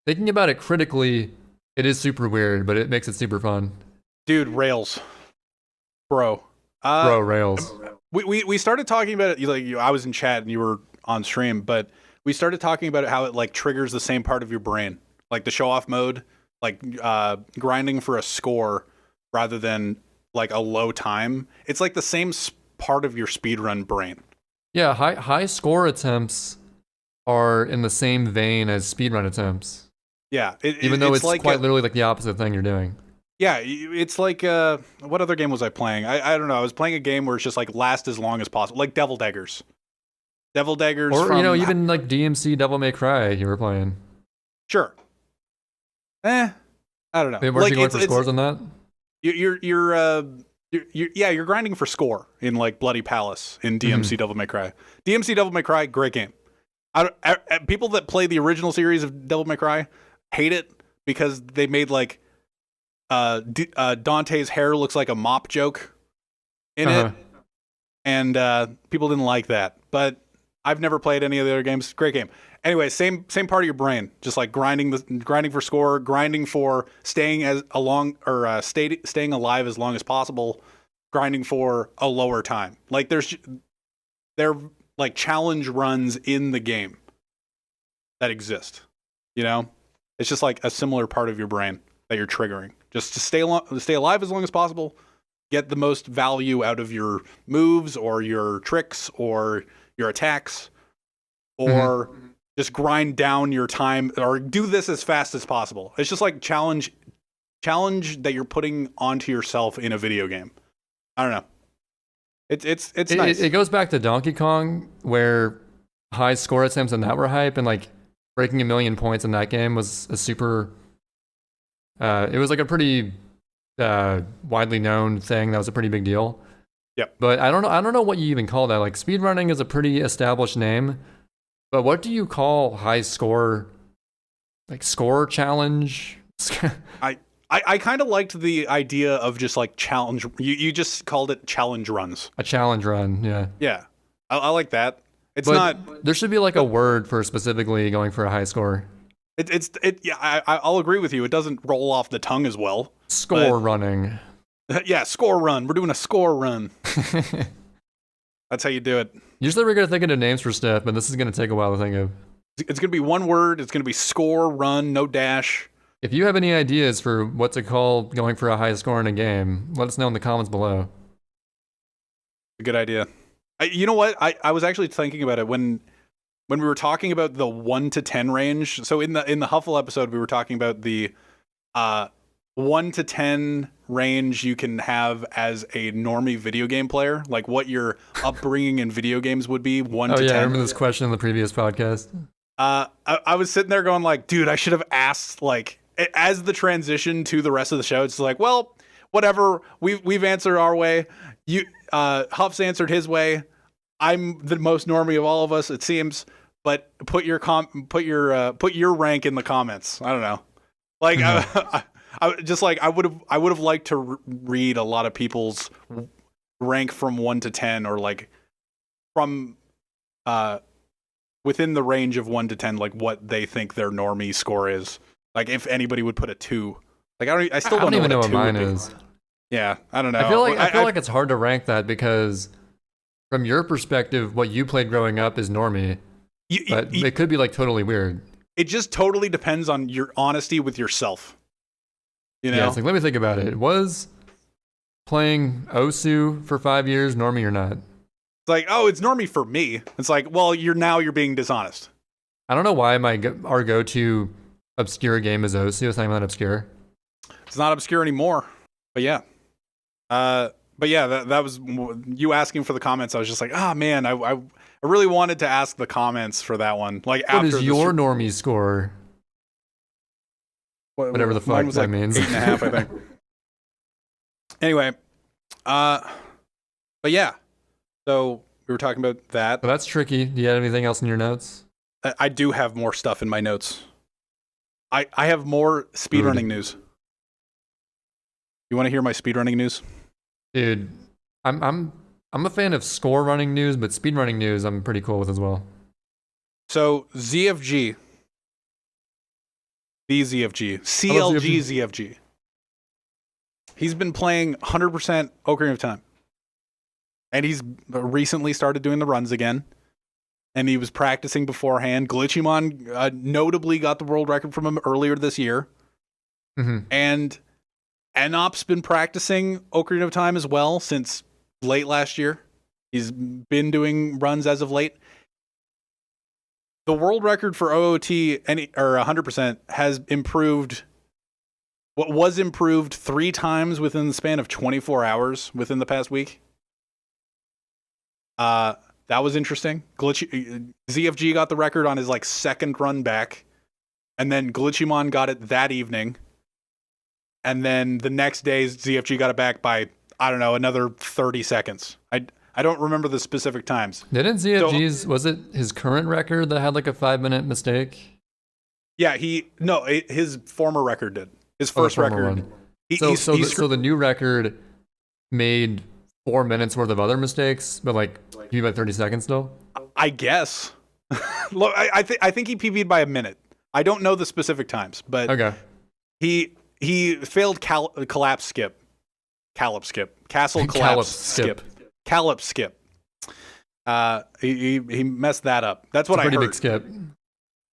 thinking about it critically, it is super weird, but it makes it super fun. Dude, rails. Bro, rails. We started talking about it, like I was in chat and you were on stream, but we started talking about it, how it like triggers the same part of your brain. Like the show off mode, like grinding for a score rather than like a low time, it's like the same part of your speedrun brain. Yeah, high score attempts are in the same vein as speedrun attempts. Yeah, even though it's like quite literally like the opposite thing you're doing. Yeah, it's like what other game was I playing? I don't know. I was playing a game where it's just like last as long as possible, like Devil Daggers. Devil Daggers, or even like DMC Devil May Cry you were playing. Sure. I don't know. Were you going for scores on that? You're grinding for score in like Bloody Palace in DMC Devil May Cry. DMC Devil May Cry, great game. People that play the original series of Devil May Cry hate it because they made like Dante's hair looks like a mop joke in it, and people didn't like that. But I've never played any of the other games. Great game. Anyway, same part of your brain, just like grinding for score, grinding for staying staying alive as long as possible, grinding for a lower time. Like they're like challenge runs in the game that exist. You know, it's just like a similar part of your brain that you're triggering, just to stay alive as long as possible, get the most value out of your moves or your tricks or your attacks, or just grind down your time, or do this as fast as possible. It's just like challenge that you're putting onto yourself in a video game. I don't know. It's nice. It goes back to Donkey Kong, where high score attempts and that were hype, and like breaking 1 million points in that game was a super. It was like a pretty widely known thing. That was a pretty big deal. Yep. But I don't know what you even call that. Like speedrunning is a pretty established name, but what do you call high score? Like score challenge? I kind of liked the idea of just like challenge. You just called it challenge runs. A challenge run, yeah. Yeah, I like that. There should be like a word for specifically going for a high score. Yeah, I'll agree with you. It doesn't roll off the tongue as well. Score running. Yeah, score run. We're doing a score run. That's how you do it. Usually we're going to think of names for stuff, but this is going to take a while to think of. It's going to be one word. It's going to be score run, no dash. If you have any ideas for what to call going for a high score in a game, let us know in the comments below. A good idea. You know what? I was actually thinking about it when we were talking about the 1 to 10 range. So in the Huffle episode, we were talking about the 1 to 10 range you can have as a normie video game player, like what your upbringing in video games would be. 1 to 10. I remember this question in the previous podcast. I was sitting there going like, dude, I should have asked, like, as the transition to the rest of the show. It's like, well, whatever. We've answered our way. Huff's answered his way. I'm the most normie of all of us, it seems. But put your rank in the comments. I don't know. Like, I would have liked to read a lot of people's rank from 1 to 10, or like from within the range of 1 to 10, like what they think their normie score is. Like if anybody would put a 2. Like I still don't even know what mine is. Yeah, I don't know. I feel like it's hard to rank that because from your perspective, what you played growing up is normie. But it could be like totally weird. It just totally depends on your honesty with yourself. You know? Yeah, it's like, let me think about it. Was playing Osu for 5 years normie or not? It's like, oh, it's normie for me. It's like, well, you're being dishonest. I don't know why our go-to obscure game is Osu. It's not even that obscure. It's not obscure anymore. But yeah. That was you asking for the comments. I was just like, oh man, I really wanted to ask the comments for that one. Like, what is your normie score? Whatever the fuck that means. 8.5, I think. Anyway, but yeah. So we were talking about that. Well, that's tricky. Do you have anything else in your notes? I do have more stuff in my notes. I have more speedrunning news. You want to hear my speedrunning news? Dude, I'm a fan of score running news, but speedrunning news I'm pretty cool with as well. So ZFG, CLG ZFG. He's been playing 100% Ocarina of Time. And he's recently started doing the runs again. And he was practicing beforehand. Glitchymon notably got the world record from him earlier this year. Mm-hmm. And Enop's been practicing Ocarina of Time as well since late last year. He's been doing runs as of late. The world record for OOT or 100% has improved. What was improved 3 times within the span of 24 hours within the past week. That was interesting. ZFG got the record on his like second run back, and then Glitchymon got it that evening, and then the next day ZFG got it back by, I don't know, another 30 seconds. I don't remember the specific times. Didn't ZFG's, was it his current record that had like a 5-minute mistake? Yeah, his former record did. His first record. So the new record made 4 minutes worth of other mistakes, but like PB by 30 seconds still? I guess. Look, I think he PB'd by a minute. I don't know the specific times, but okay. He failed collapse skip. Callop skip. Castle collapse skip. Callop skip. He messed that up. That's what I heard. Pretty big skip.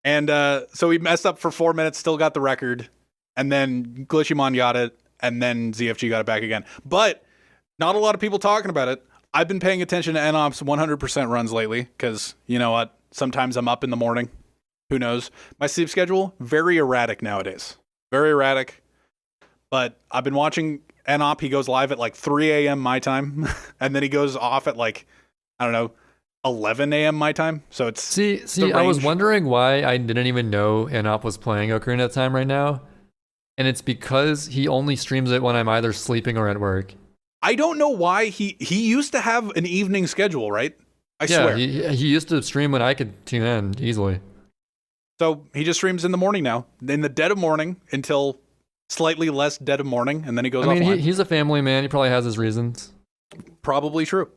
And so he messed up for 4 minutes, still got the record, and then Glitchymon got it, and then ZFG got it back again. But not a lot of people talking about it. I've been paying attention to NOP's 100% runs lately, because you know what? Sometimes I'm up in the morning. Who knows? My sleep schedule, very erratic nowadays. Very erratic. But I've been watching NOP. He goes live at like 3 a.m. my time, and then he goes off at like, I don't know, 11 a.m. my time. So it's see. I was wondering why I didn't even know NOP was playing Ocarina of Time right now, and it's because he only streams it when I'm either sleeping or at work. I don't know why he used to have an evening schedule, right? I swear. He used to stream when I could tune in easily. So he just streams in the morning now, in the dead of morning until slightly less dead of morning, and then he goes offline. I mean, he's a family man. He probably has his reasons. Probably true.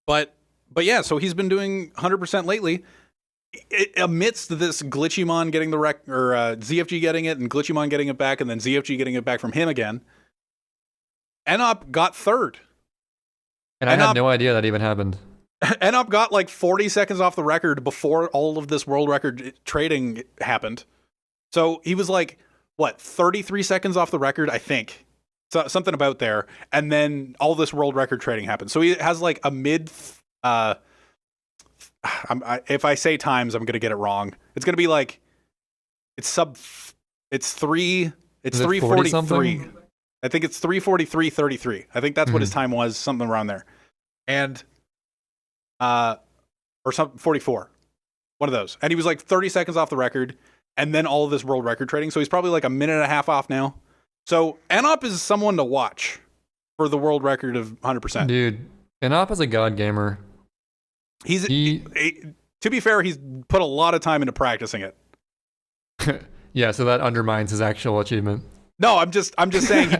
But yeah, so he's been doing 100% lately. Amidst this Glitchymon getting the or ZFG getting it, and Glitchymon getting it back, and then ZFG getting it back from him again, NOP got third. And I had no idea that even happened. NOP got like 40 seconds off the record before all of this world record trading happened. So he was like, what, 33 seconds off the record, I think. So, something about there. And then all this world record trading happened. So he has like a mid... if I say times, I'm going to get it wrong. It's going to be like... It's 3:43. I think it's 3:43:33. I think that's what his time was, something around there. And... or something, 44. One of those. And he was like 30 seconds off the record, and then all of this world record trading. So he's probably like a minute and a half off now. So NOP is someone to watch for the world record of 100%. Dude, NOP is a god gamer. To be fair, he's put a lot of time into practicing it. Yeah, so that undermines his actual achievement. No, I'm just saying he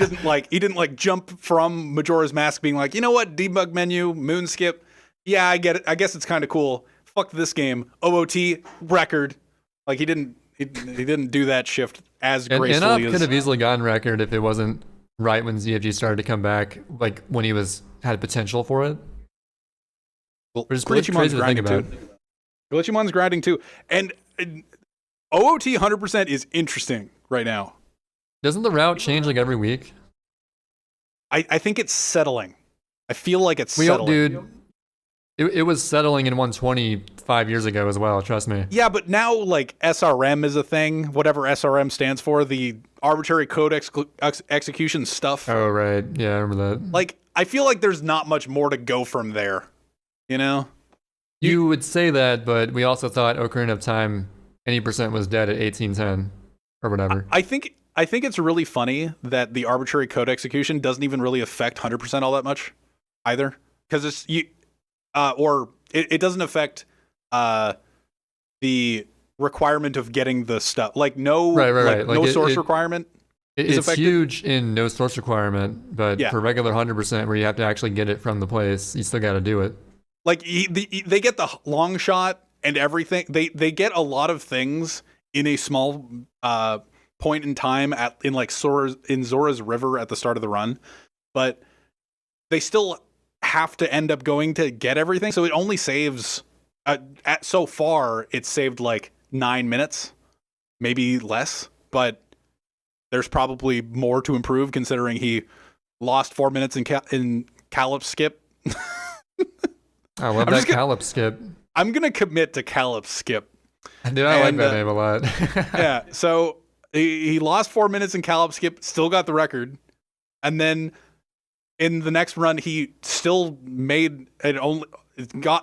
didn't like jump from Majora's Mask being like, you know what, debug menu, moon skip. Yeah, I get it. I guess it's kind of cool. Fuck this game. OOT record. Like he didn't do that shift as gracefully as... NOP could have easily gotten record if it wasn't right when ZFG started to come back, like when he had potential for it. Well, Glitchymon's grinding too. Glitchymon's grinding too. And OOT 100% is interesting right now. Doesn't the route change like every week? I think it's settling. I feel like it's settling. Dude, it was settling in 120 5 years ago as well, trust me. Yeah, but now like SRM is a thing, whatever SRM stands for, the arbitrary code execution stuff. Oh, right. Yeah, I remember that. Like, I feel like there's not much more to go from there, you know? You would say that, but we also thought Ocarina of Time, any percent was dead at 1810 or whatever. I think it's really funny that the arbitrary code execution doesn't even really affect 100% all that much either, because it doesn't affect the requirement of getting the stuff. Like no, right. Like no source requirement. It's huge in no source requirement, but for regular 100% where you have to actually get it from the place, you still got to do it. Like they get the long shot and everything. They get a lot of things in a small point in time in Zora's River at the start of the run, but they still have to end up going to get everything. So it only saves so far it's saved like 9 minutes, maybe less, but there's probably more to improve considering he lost 4 minutes in Calip skip. I love that Calip skip. I'm going to commit to Calip skip. Dude, I like that name a lot. Yeah, so he lost 4 minutes in Calip skip, still got the record. And then in the next run, he still made it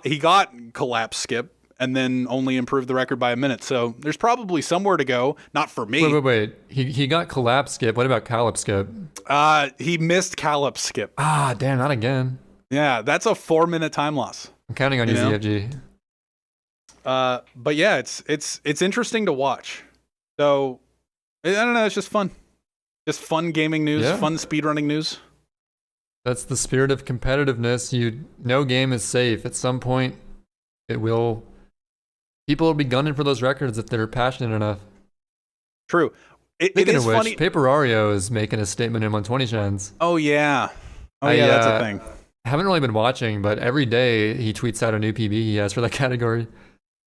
he got collapse skip and then only improved the record by a minute. So there's probably somewhere to go. Not for me. Wait. He got collapse skip. What about Calip skip? He missed Calip skip. Ah, damn, not again. Yeah, that's a 4 minute time loss. I'm counting on you, ZFG. But yeah, it's interesting to watch. So I don't know, it's just fun. Just fun gaming news, fun speedrunning news. That's the spirit of competitiveness. No game is safe. At some point, it will. People will be gunning for those records if they're passionate enough. True. It is funny. Paper Ario is making a statement in 120 shans. Oh yeah. That's a thing. I haven't really been watching, but every day he tweets out a new PB he has for that category.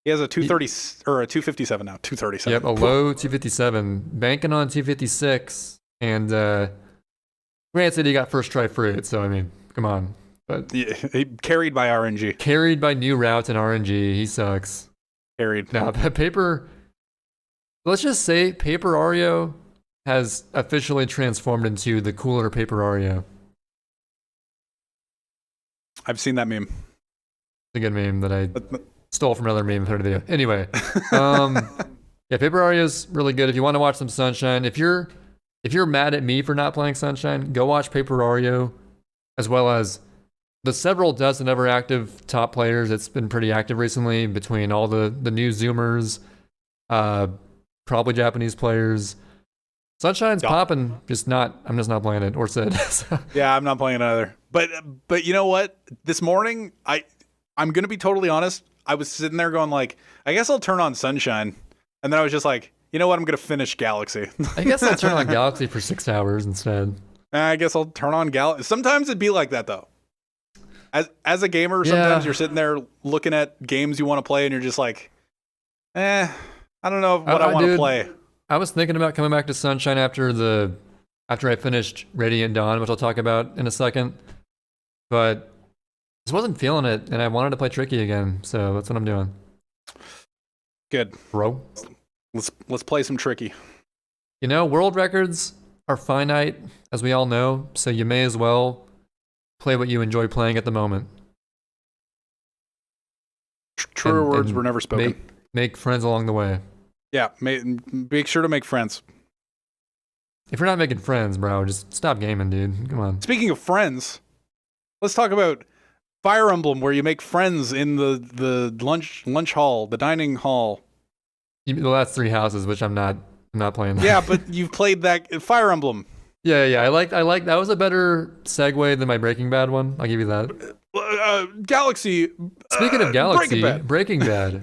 He has a 230 or a 257 now. 237. Yep, a low 257, banking on 256, and granted he got first try fruit, so I mean, come on. But yeah, carried by RNG. Carried by new routes and RNG. He sucks. Carried. Now, Paper. Let's just say Paper Ario has officially transformed into the cooler Paper Ario. I've seen that meme. It's a good meme that I stole from another meme third video. Anyway, yeah, Paper Ario's really good. If you want to watch some Sunshine, if you're mad at me for not playing Sunshine, go watch Paper Ario, as well as the several dozen ever active top players. It's been pretty active recently between all the new Zoomers, probably Japanese players. Sunshine's popping, I'm just not playing it, or Sid. So. Yeah, I'm not playing it either. But you know what? This morning, I'm gonna be totally honest. I was sitting there going like, I guess I'll turn on Sunshine, and then I was just like, you know what? I'm gonna finish Galaxy. I guess I'll turn on Galaxy for 6 hours instead. I guess I'll turn on Galaxy. Sometimes it'd be like that though. As a gamer, sometimes you're sitting there looking at games you want to play, and you're just like, I don't know what I want to play. I was thinking about coming back to Sunshine after I finished Radiant Dawn, which I'll talk about in a second. But just wasn't feeling it, and I wanted to play Tricky again, so that's what I'm doing. Good, bro. Let's play some Tricky. You know, world records are finite, as we all know, so you may as well play what you enjoy playing at the moment. Truer words were never spoken. Make friends along the way. Yeah, make sure to make friends. If you're not making friends, bro, just stop gaming, dude. Come on. Speaking of friends, let's talk about Fire Emblem, where you make friends in the lunch hall, the dining hall. Well, that's 3 houses, which I'm not playing that. Yeah, but you've played that Fire Emblem. Yeah. I like that was a better segue than my Breaking Bad one. I'll give you that. Galaxy. Speaking of Galaxy, Breaking Bad.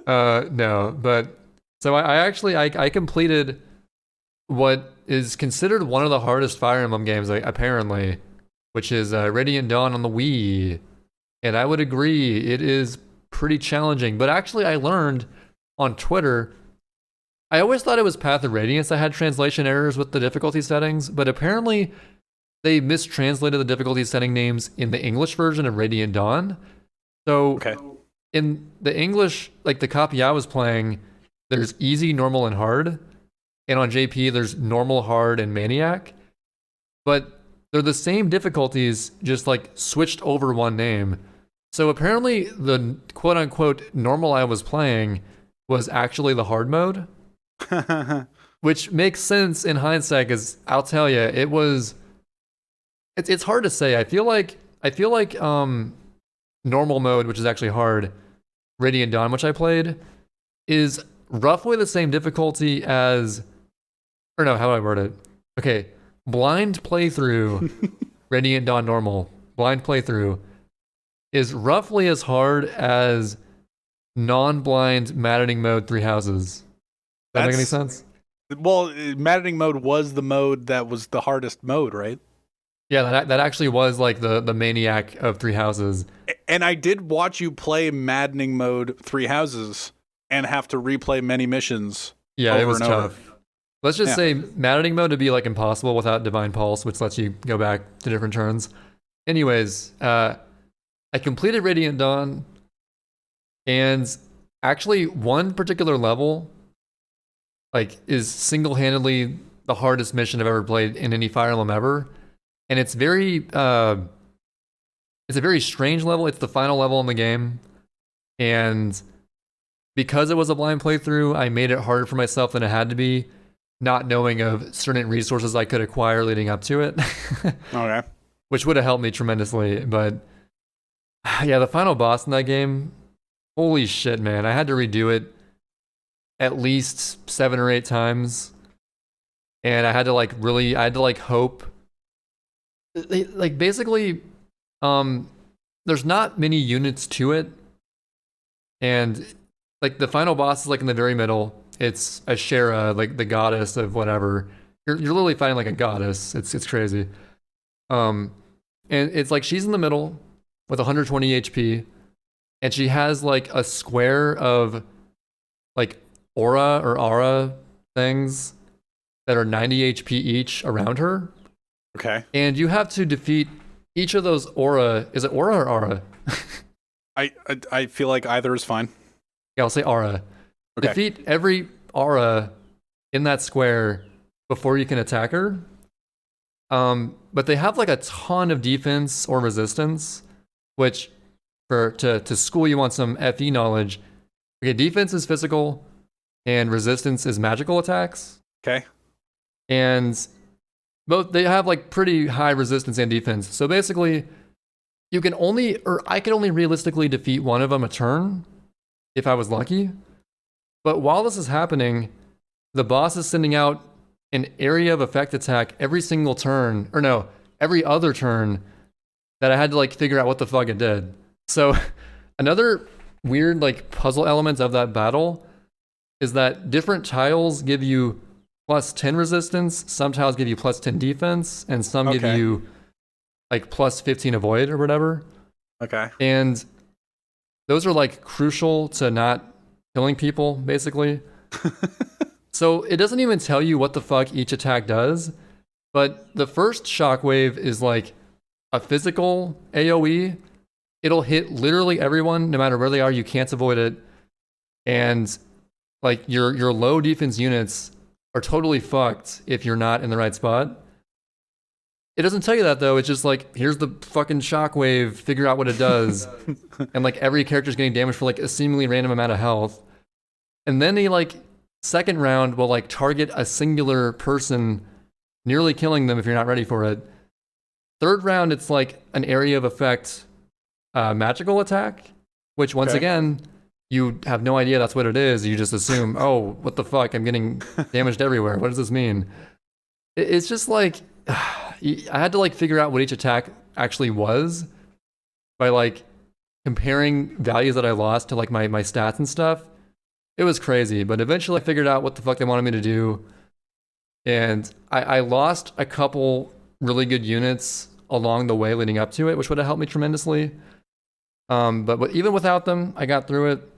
No, but so I completed what is considered one of the hardest Fire Emblem games, apparently, which is Radiant Dawn on the Wii. And I would agree, it is pretty challenging. But actually, I learned on Twitter, I always thought it was Path of Radiance that had translation errors with the difficulty settings, but apparently they mistranslated the difficulty setting names in the English version of Radiant Dawn. So in the English, like the copy I was playing, there's easy, normal, and hard. And on JP, there's normal, hard, and maniac. But they're the same difficulties, just like switched over one name. So apparently the quote-unquote normal I was playing was actually the hard mode. Which makes sense in hindsight, because I'll tell you, it's hard to say. I feel like normal mode, which is actually hard, Radiant Dawn, which I played, is roughly the same difficulty as, or no, how do I word it? Okay, blind playthrough, Radiant Dawn normal, blind playthrough is roughly as hard as non-blind maddening mode 3 houses. Does that make any sense? Well, maddening mode was the mode that was the hardest mode, right? Yeah, that actually was like the maniac of 3 houses. And I did watch you play maddening mode 3 houses and have to replay many missions. Yeah, it was tough. Let's just say maddening mode to be like impossible without Divine Pulse, which lets you go back to different turns. Anyways, I completed Radiant Dawn, and actually one particular level like is single-handedly the hardest mission I've ever played in any Fire Emblem ever. And it's a very strange level. It's the final level in the game. And because it was a blind playthrough, I made it harder for myself than it had to be, not knowing of certain resources I could acquire leading up to it. Okay. Which would have helped me tremendously. But yeah, the final boss in that game, holy shit, man. I had to redo it at least 7 or 8 times. And I had to hope. Like basically, there's not many units to it. And like the final boss is like in the very middle. It's Ashera, like the goddess of whatever. You're literally fighting like a goddess. It's crazy. And it's like she's in the middle with 120 HP, and she has like a square of like aura things that are 90 HP each around her. Okay. And you have to defeat each of those aura. Is it aura or aura? I feel like either is fine. Yeah, I'll say aura. Okay. Defeat every aura in that square before you can attack her. But they have like a ton of defense or resistance, which to school you on some FE knowledge. Okay, defense is physical and resistance is magical attacks. Okay. And both they have like pretty high resistance and defense. So basically, I can only realistically defeat one of them a turn if I was lucky. But while this is happening, the boss is sending out an area of effect attack every single turn, or no, every other turn, that I had to like figure out what the fuck it did. So another weird like puzzle element of that battle is that different tiles give you plus 10 resistance, some tiles give you plus 10 defense, and some give you like plus 15 avoid or whatever. Okay. And those are like crucial to not killing people, basically. So it doesn't even tell you what the fuck each attack does, but the first shockwave is like a physical AoE. It'll hit literally everyone, no matter where they are. You can't avoid it. And like your low defense units are totally fucked if you're not in the right spot. It doesn't tell you that though. It's just like, here's the fucking shockwave, figure out what it does. And like every character's getting damaged for like a seemingly random amount of health. And then they like, second round will like target a singular person, nearly killing them if you're not ready for it. Third round, it's like an area of effect magical attack, which once again, you have no idea that's what it is. You just assume, oh, what the fuck? I'm getting damaged everywhere. What does this mean? It's just like, I had to like figure out what each attack actually was by like comparing values that I lost to like my stats and stuff. It was crazy, but eventually I figured out what the fuck they wanted me to do. And I lost a couple really good units along the way leading up to it, which would have helped me tremendously. But even without them, I got through it.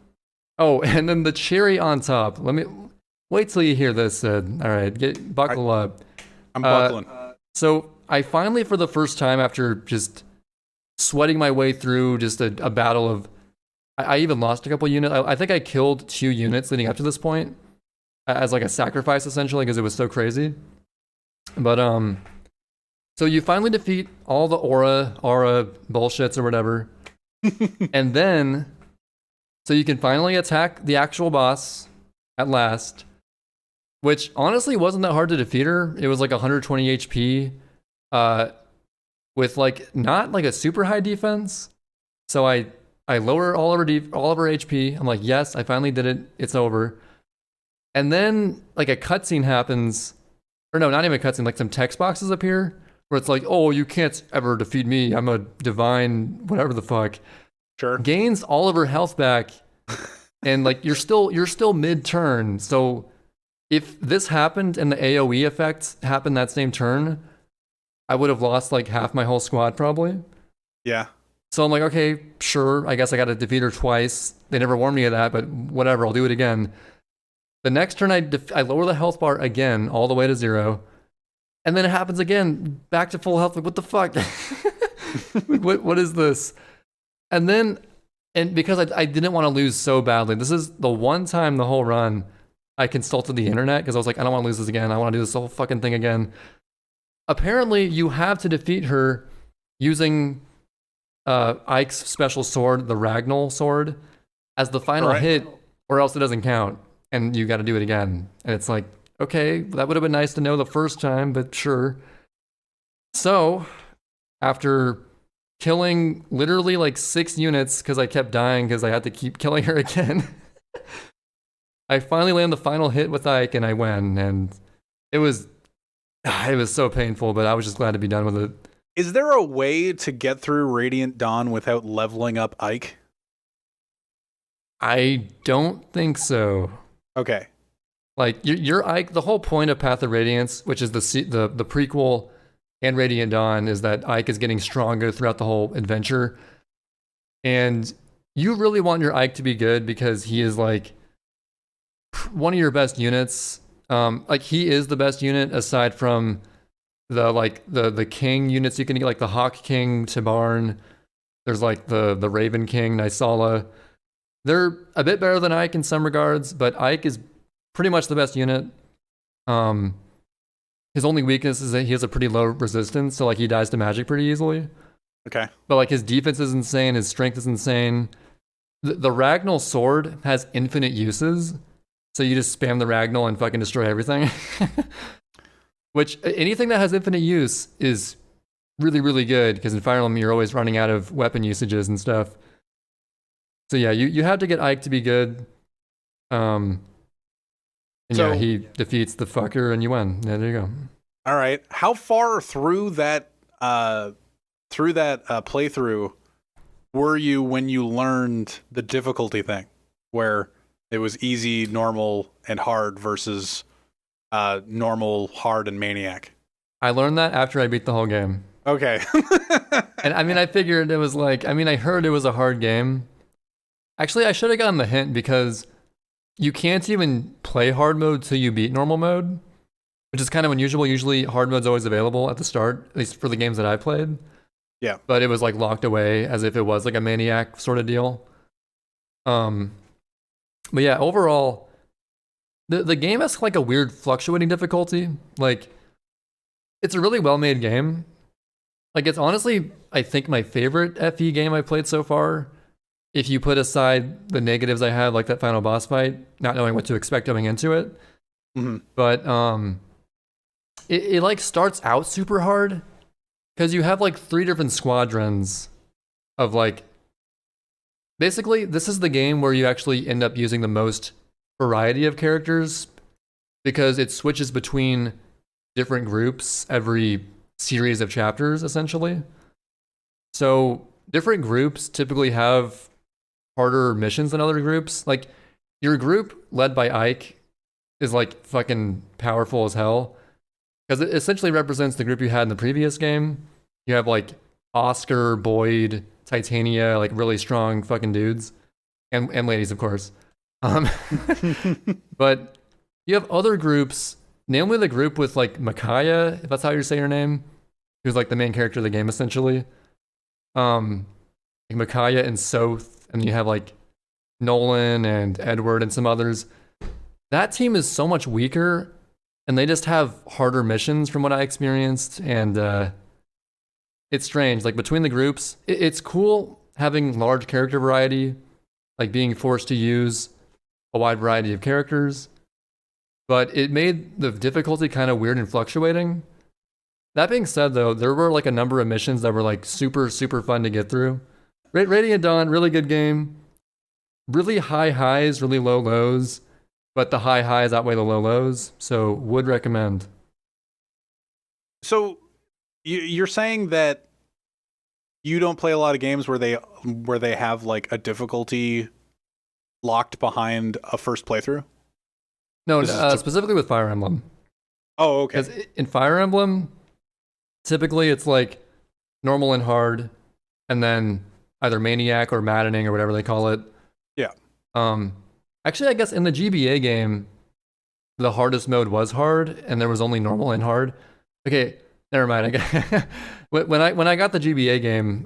Oh, and then the cherry on top. Let me wait till you hear this, Sid. All right, buckle up. I'm buckling. So I finally, for the first time after just sweating my way through just a battle of, I even lost a couple units. I think I killed 2 units leading up to this point as like a sacrifice essentially because it was so crazy. But so you finally defeat all the aura bullshits or whatever. And then so you can finally attack the actual boss at last, which honestly wasn't that hard to defeat her. It was like 120 HP with like not like a super high defense. So I lower all of her HP. I'm like, yes, I finally did it. It's over. And then like a cutscene happens, or no, not even a cutscene. Like some text boxes appear where it's like, oh, you can't ever defeat me. I'm a divine, whatever the fuck. Sure. Gains all of her health back, and like you're still mid-turn. So if this happened and the AOE effect happened that same turn, I would have lost like half my whole squad probably. Yeah. So I'm like, okay, sure. I guess I got to defeat her twice. They never warned me of that, but whatever. I'll do it again. The next turn, I lower the health bar again, all the way to 0. And then it happens again, back to full health. Like, what the fuck? what is this? And then, and because I didn't want to lose so badly, this is the one time the whole run I consulted the internet because I was like, I don't want to lose this again. I want to do this whole fucking thing again. Apparently, you have to defeat her using Ike's special sword, the Ragnall sword, as the final hit, or else it doesn't count, and you got to do it again. And it's like, okay, that would have been nice to know the first time, but sure. So, after killing literally like 6 units because I kept dying because I had to keep killing her again, I finally land the final hit with Ike and I win. And it was so painful, but I was just glad to be done with it. Is there a way to get through Radiant Dawn without leveling up Ike? I don't think so. Okay. Like your Ike, the whole point of Path of Radiance, which is the prequel and Radiant Dawn, is that Ike is getting stronger throughout the whole adventure. And you really want your Ike to be good because he is like one of your best units. Like he is the best unit aside from the king units you can get, like the Hawk King Tibarn. There's like the Raven King Nysala. They're a bit better than Ike in some regards, but Ike is pretty much the best unit. His only weakness is that he has a pretty low resistance, so like he dies to magic pretty easily. Okay. But like his defense is insane, his strength is insane. The Ragnall sword has infinite uses, so you just spam the Ragnall and fucking destroy everything. Which anything that has infinite use is really, really good, because in Fire Emblem you're always running out of weapon usages and stuff. So yeah, you have to get Ike to be good. And so, yeah, he defeats the fucker and you win. Yeah, there you go. All right. How far through that playthrough were you when you learned the difficulty thing, where it was easy, normal, and hard versus normal, hard, and maniac? I learned that after I beat the whole game. Okay. And I mean, I figured it was like, I heard it was a hard game. Actually, I should have gotten the hint because you can't even play hard mode till you beat normal mode, which is kind of unusual. Usually hard mode's always available at the start, at least for the games that I played. Yeah. But it was like locked away as if it was like a maniac sort of deal. But yeah, overall, the game has like a weird fluctuating difficulty. Like, it's a really well-made game. Like, it's honestly, I think, my favorite FE game I've played so far. If you put aside the negatives I had, like that final boss fight, not knowing what to expect going into it. Mm-hmm. But it like starts out super hard because you have like 3 different squadrons of like, basically this is the game where you actually end up using the most variety of characters because it switches between different groups every series of chapters essentially. So different groups typically have harder missions than other groups. Like, your group led by Ike is like fucking powerful as hell because it essentially represents the group you had in the previous game. You have like Oscar, Boyd, Titania, like really strong fucking dudes, and ladies, of course. But you have other groups, namely the group with like Micaiah, if that's how you say her name, who's like the main character of the game essentially. Like Micaiah and Soth, and you have like Nolan and Edward and some others. That team is so much weaker, and they just have harder missions from what I experienced, and it's strange. Like, between the groups, it's cool having large character variety, like being forced to use a wide variety of characters, but it made the difficulty kind of weird and fluctuating. That being said, though, there were like a number of missions that were like super, super fun to get through. Radiant Dawn, really good game. Really high highs, really low lows, but the high highs outweigh the low lows, so would recommend. So you're saying that you don't play a lot of games where they have like a difficulty locked behind a first playthrough? No, specifically with Fire Emblem. Oh, okay. Because in Fire Emblem, typically it's like normal and hard, and then either maniac or maddening or whatever they call it. Yeah. Actually, I guess in the GBA game, the hardest mode was hard and there was only normal and hard. Okay, never mind. When I got the GBA game,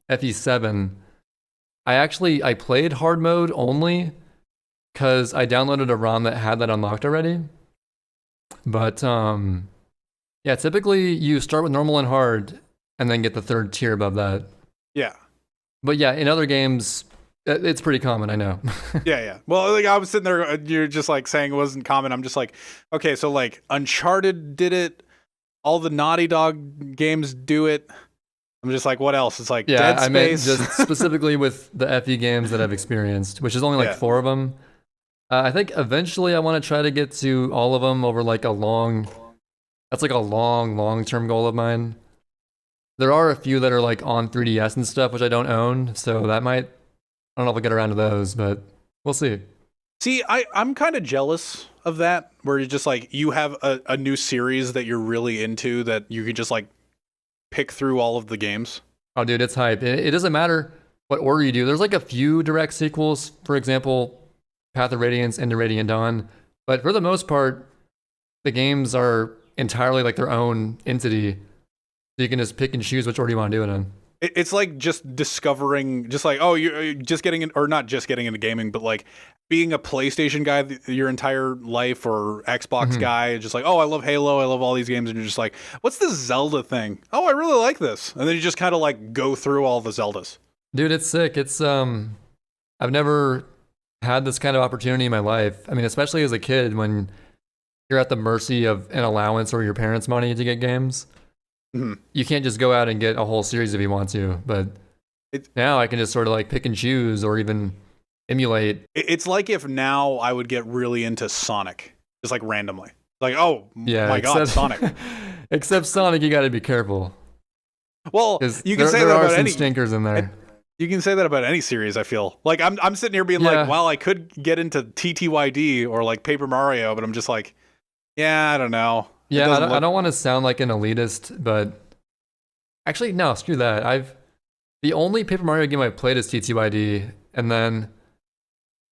FE7, I played hard mode only because I downloaded a ROM that had that unlocked already. But yeah, typically you start with normal and hard and then get the third tier above that. Yeah. But yeah, in other games, it's pretty common, I know. Yeah. Well, like I was sitting there, you're just like saying it wasn't common. I'm just like, okay, so like Uncharted did it. All the Naughty Dog games do it. I'm just like, what else? It's like Dead Space. I meant just specifically with the FE games that I've experienced, which is only like 4 of them. I think eventually I want to try to get to all of them over like that's like a long-term goal of mine. There are a few that are like on 3DS and stuff, which I don't own, so that might, I don't know if I'll get around to those, but we'll see. See, I'm kind of jealous of that, where you're just like, you have a new series that you're really into that you could just like pick through all of the games. Oh, dude, it's hype. It doesn't matter what order you do. There's like a few direct sequels, for example, Path of Radiance into Radiant Dawn, but for the most part, the games are entirely like their own entity. So you can just pick and choose which order you want to do it in. It's like just discovering, just like, oh, you're just getting in, or not just getting into gaming, but like being a PlayStation guy your entire life, or Xbox guy, just like, oh, I love Halo, I love all these games, and you're just like, what's this Zelda thing? Oh, I really like this. And then you just kind of like go through all the Zeldas. Dude, it's sick. It's I've never had this kind of opportunity in my life. I mean, especially as a kid when you're at the mercy of an allowance or your parents' money to get games. You can't just go out and get a whole series if you want to, but now I can just sort of like pick and choose or even emulate. It's like if now I would get really into Sonic, just like randomly. Like, oh yeah, my God, Sonic. Except Sonic, you got to be careful. Well, you can say that about any stinkers in there. You can say that about any series, I feel. Like I'm sitting here being like, well, I could get into TTYD or like Paper Mario, but I'm just like, yeah, I don't know. Yeah, I don't want to sound like an elitist, but actually, no, screw that. The only Paper Mario game I played is TTYD, and then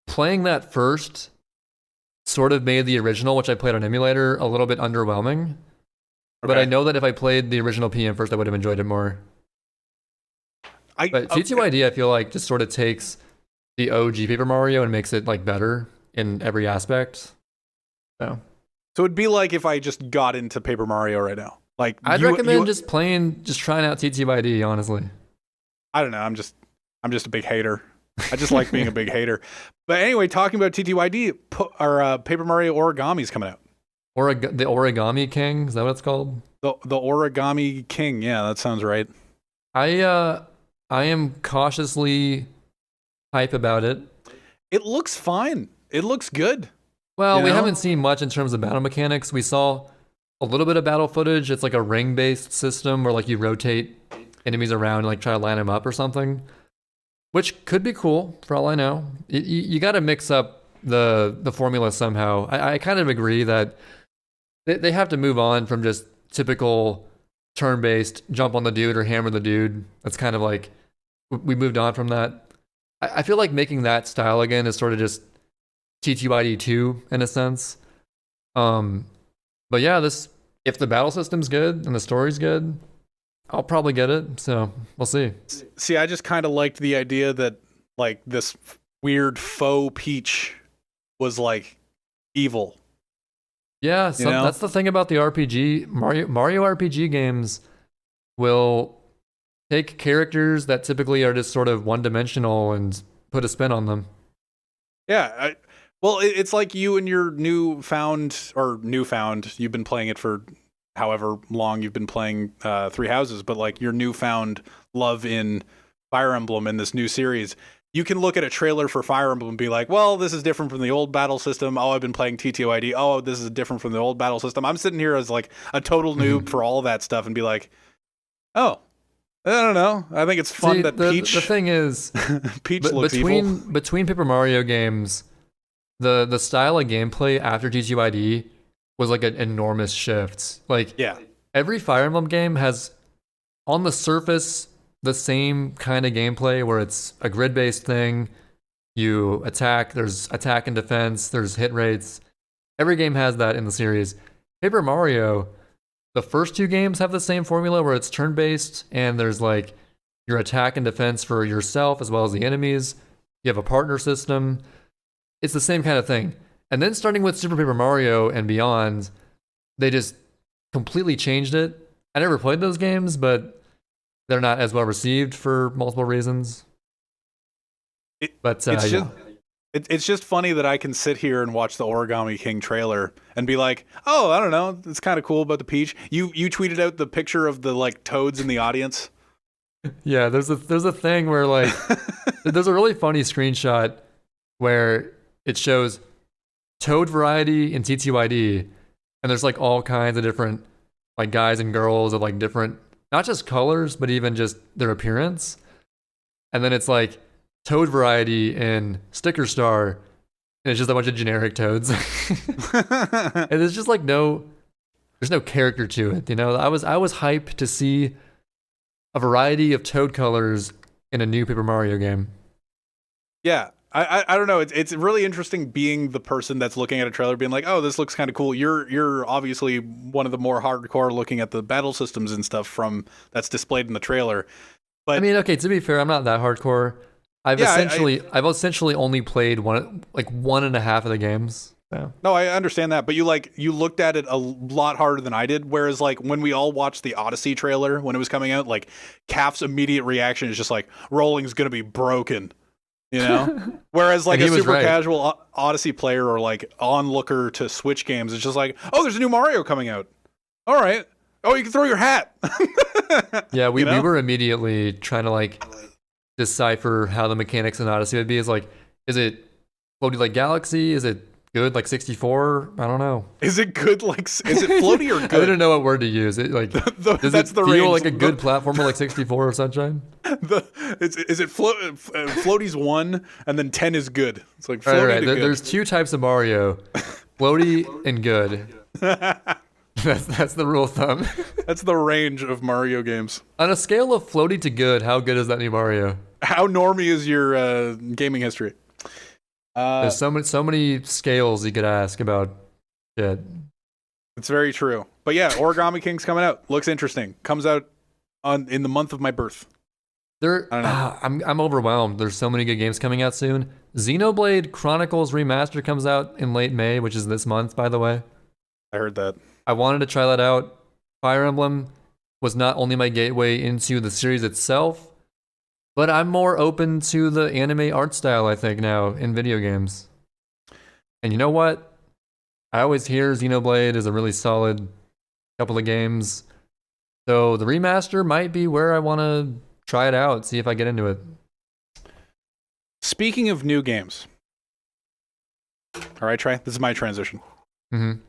playing that first sort of made the original, which I played on emulator, a little bit underwhelming. Okay. But I know that if I played the original PM first, I would have enjoyed it more. But TTYD, I feel like, just sort of takes the OG Paper Mario and makes it like better in every aspect. So it'd be like if I just got into Paper Mario right now. Like I'd recommend just trying out TTYD, honestly. I don't know. I'm just a big hater. I just like being a big hater. But anyway, talking about TTYD, Paper Mario Origami's coming out. The Origami King, is that what it's called? The Origami King. Yeah, that sounds right. I am cautiously hype about it. It looks fine. It looks good. Well, we haven't seen much in terms of battle mechanics. We saw a little bit of battle footage. It's like a ring-based system where like you rotate enemies around and like try to line them up or something, which could be cool for all I know. You got to mix up the formula somehow. I kind of agree that they have to move on from just typical turn-based jump on the dude or hammer the dude. That's kind of like, we moved on from that. I feel like making that style again is sort of just TTYD 2 in a sense. But yeah, if the battle system's good and the story's good, I'll probably get it. So we'll see. See, I just kind of liked the idea that like this weird faux Peach was like evil. Yeah, that's the thing about the RPG. Mario RPG games will take characters that typically are just sort of one-dimensional and put a spin on them. Yeah, well, it's like you and your newfound, you've been playing it for however long you've been playing Three Houses, but like your newfound love in Fire Emblem in this new series. You can look at a trailer for Fire Emblem and be like, well, this is different from the old battle system. Oh, I've been playing TTYD. Oh, this is different from the old battle system. I'm sitting here as like a total noob for all of that stuff and be like, oh, I don't know. I think it's fun that Peach... The thing is, Peach looks evil. Between Paper Mario games, the style of gameplay after TTYD was like an enormous shift. Like, every Fire Emblem game has, on the surface, the same kind of gameplay where it's a grid-based thing. You attack, there's attack and defense, there's hit rates, Every game has that in the series. Paper Mario, the first two games have the same formula where it's turn-based and there's like your attack and defense for yourself as well as the enemies. You have a partner system. It's the same kind of thing. And then starting with Super Paper Mario and beyond, they just completely changed it. I never played those games, but they're not as well received for multiple reasons. It's just funny that I can sit here and watch the Origami King trailer and be like, oh, I don't know, it's kind of cool about the Peach. You tweeted out the picture of the like toads in the audience. Yeah, there's a thing where like there's a really funny screenshot where it shows Toad variety in TTYD, and there's like all kinds of different like guys and girls of like different, not just colors, but even just their appearance. And then it's like Toad variety in Sticker Star, and it's just a bunch of generic toads. And there's just like there's no character to it, you know? I was hyped to see a variety of toad colors in a new Paper Mario game. Yeah. I don't know. It's really interesting being the person that's looking at a trailer being like, oh, this looks kind of cool. You're obviously one of the more hardcore looking at the battle systems and stuff from that's displayed in the trailer. But I mean, okay, to be fair, I'm not that hardcore. I've essentially only played one and a half of the games. So. No, I understand that, but you looked at it a lot harder than I did. Whereas like when we all watched the Odyssey trailer when it was coming out, like Calf's immediate reaction is just like Rolling's gonna be broken. You know, whereas like a super casual Odyssey player or like onlooker to Switch games, it's just like, oh, there's a new Mario coming out. All right. Oh, you can throw your hat. Yeah, we were immediately trying to like decipher how the mechanics in Odyssey would be. Is it floaty like Galaxy? Is it good like 64? I don't know. Is it good like? Is it floaty or good? I didn't know what word to use. It like does it feel range. Like a good platformer like 64 or Sunshine? Is it floaty's 1 and then 10 is good? It's like floaty right. to good. There's two types of Mario, floaty and good. That's the rule of thumb. That's the range of Mario games. On a scale of floaty to good, how good is that new Mario? How normie is your gaming history? There's so many scales you could ask about shit. It's very true. But yeah, Origami King's coming out. Looks interesting. Comes out in the month of my birth. I'm overwhelmed. There's so many good games coming out soon. Xenoblade Chronicles Remaster comes out in late May, which is this month, by the way. I heard that. I wanted to try that out. Fire Emblem was not only my gateway into the series itself, but I'm more open to the anime art style, I think, now in video games. And you know what? I always hear Xenoblade is a really solid couple of games. So the remaster might be where I want to try it out, see if I get into it. Speaking of new games. All right, Trey, this is my transition. Mm-hmm.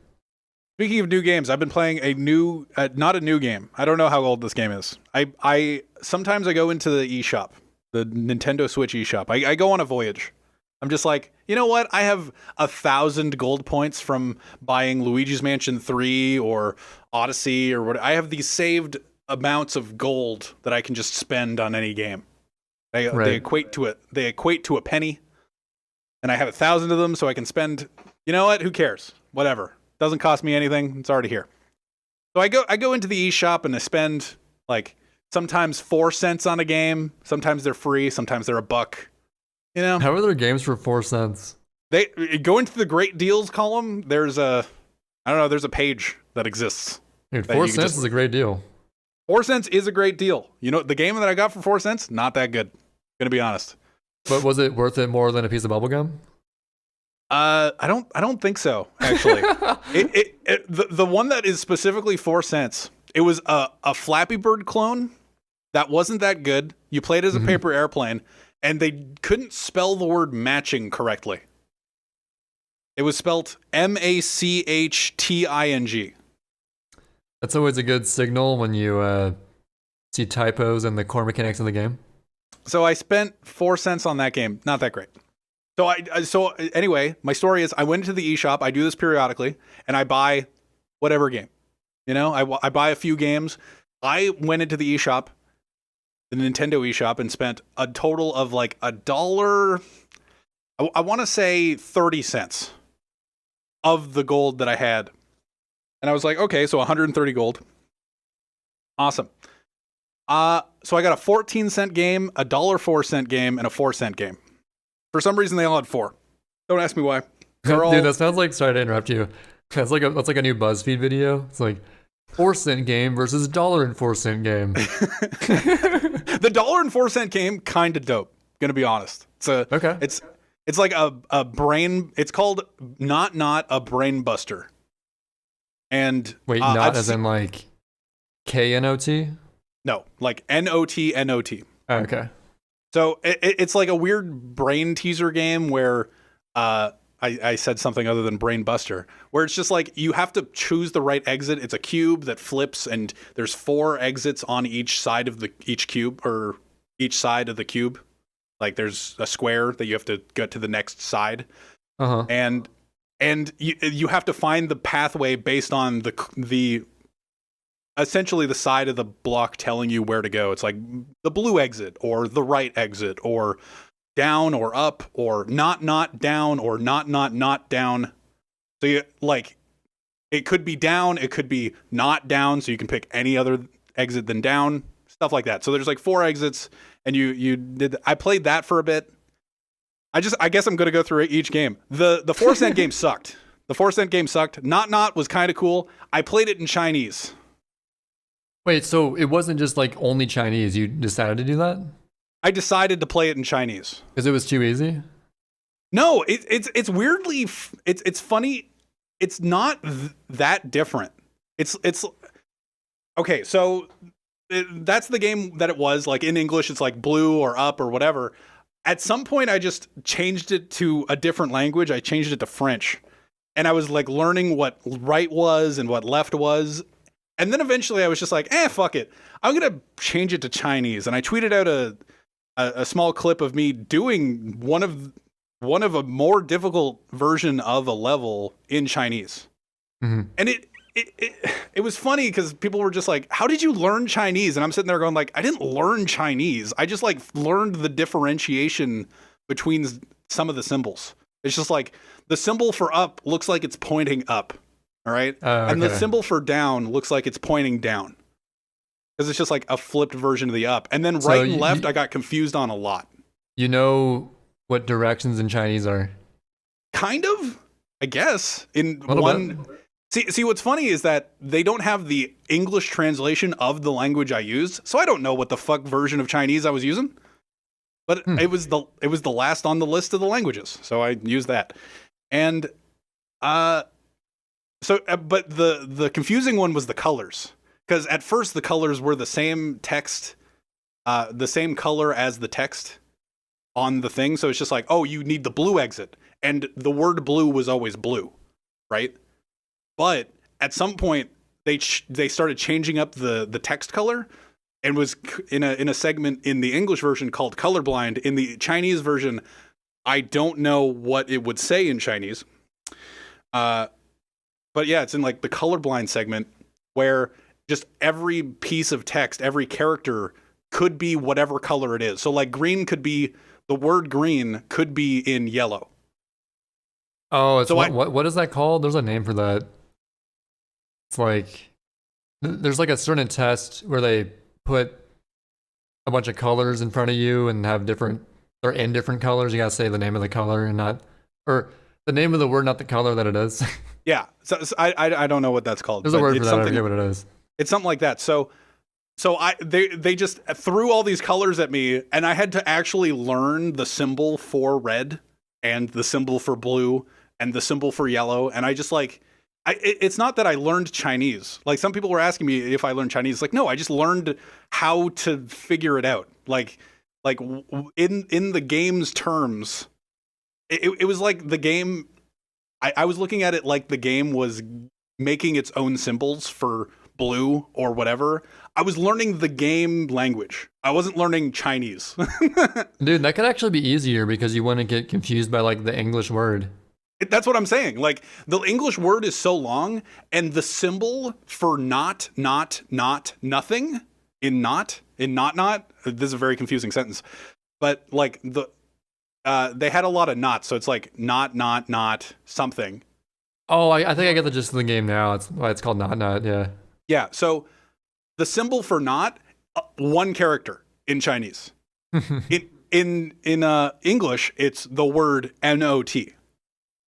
Speaking of new games, I've been playing a new, not a new game. I don't know how old this game is. I sometimes I go into the eShop, the Nintendo Switch eShop. I go on a voyage. I'm just like, you know what? I have 1,000 gold points from buying Luigi's Mansion 3 or Odyssey or what. I have these saved amounts of gold that I can just spend on any game. They equate to it. They equate to a penny, and I have 1,000 of them, so I can spend. You know what? Who cares? Whatever. Doesn't cost me anything. It's already here. So I go into the eShop and I spend like sometimes 4 cents on a game. Sometimes they're free. Sometimes they're $1. You know. How are there games for 4 cents? They go into the great deals column. There's a page that exists. Dude, 4 cents is a great deal. 4 cents is a great deal. You know, the game that I got for 4 cents, not that good. Gonna be honest. But was it worth it more than a piece of bubblegum? I don't think so, actually. The one that is specifically 4 cents, it was a Flappy Bird clone that wasn't that good. You played as a paper airplane, and they couldn't spell the word matching correctly. It was spelt MACHTING. That's always a good signal when you see typos in the core mechanics of the game. So I spent 4 cents on that game. Not that great. So anyway, my story is I went into the eShop. I do this periodically, and I buy whatever game. You know, I buy a few games. I went into the eShop, the Nintendo eShop, and spent a total of like $1. I want to say 30 cents of the gold that I had. And I was like, okay, so 130 gold. Awesome. So I got a 14-cent game, a $1.04 game, and a 4-cent game. For some reason, they all had 4. Don't ask me why. Dude, that sounds like, sorry to interrupt you. That's like a new BuzzFeed video. It's like 4-cent game versus $1.04 game. The $1.04 game, kind of dope. Gonna be honest. Okay. It's like a brain. It's called not a brain buster. And wait, not as in like KNOT? No, like NOT. Oh, okay. So it's like a weird brain teaser game where I said something other than brain buster, where it's just like you have to choose the right exit. It's a cube that flips, and there's 4 exits on each side of each cube, or each side of the cube. Like there's a square that you have to get to the next side, and you have to find the pathway based on the essentially the side of the block telling you where to go. It's like the blue exit or the right exit or down or up or not down or not down. So you like it could be down, it could be not down, so you can pick any other exit than down, stuff like that. So there's like 4 exits, and I played that for a bit. I guess I'm gonna go through each game. The 4-cent game sucked. The 4-cent game sucked. Not was kind of cool. I played it in Chinese. Wait, so it wasn't just like only Chinese. You decided to do that? I decided to play it in Chinese because it was too easy. No, it's weirdly it's funny. It's not that different. It's okay. So that's the game that it was. Like in English, it's like blue or up or whatever. At some point, I just changed it to a different language. I changed it to French, and I was like learning what right was and what left was. And then eventually I was just like, fuck it. I'm going to change it to Chinese. And I tweeted out a small clip of me doing one of a more difficult version of a level in Chinese. Mm-hmm. And it was funny because people were just like, how did you learn Chinese? And I'm sitting there going like, I didn't learn Chinese. I just like learned the differentiation between some of the symbols. It's just like the symbol for up looks like it's pointing up. All right. Okay. And the symbol for down looks like it's pointing down because it's just like a flipped version of the up. And then right and left, I got confused on a lot. You know what directions in Chinese are? Kind of, I guess. In one. See, what's funny is that they don't have the English translation of the language I use. So I don't know what the fuck version of Chinese I was using. But it was the last on the list of the languages. So I used that. And, So, but the confusing one was the colors, because at first the colors were the same text, the same color as the text on the thing. So it's just like, oh, you need the blue exit, and the word blue was always blue, right? But at some point they started changing up the text color, and was in a segment in the English version called colorblind. In the Chinese version, I don't know what it would say in Chinese. But yeah, it's in like the colorblind segment where just every piece of text, every character could be whatever color it is. So like green could be, the word green could be in yellow. Oh, it's so what is that called? There's a name for that. It's like, there's like a certain test where they put a bunch of colors in front of you and have they're in different colors. You gotta say the name of the color and or the name of the word, not the color that it is. Yeah, so I don't know what that's called. There's a word for that. I forget what it is. It's something like that. So they just threw all these colors at me, and I had to actually learn the symbol for red and the symbol for blue and the symbol for yellow. And I just like, it's not that I learned Chinese. Like some people were asking me if I learned Chinese. Like no, I just learned how to figure it out. Like in the game's terms, it was like the game. I was looking at it like the game was making its own symbols for blue or whatever. I was learning the game language. I wasn't learning Chinese. Dude, that could actually be easier because you wouldn't get confused by like the English word. That's what I'm saying. Like the English word is so long, and the symbol for not, nothing in not. This is a very confusing sentence, but like they had a lot of knots, so it's like not something. Oh, I think I get the gist of the game now. It's why it's called Not Not. Yeah. Yeah. So the symbol for not, one character in Chinese. In English, it's the word NOT.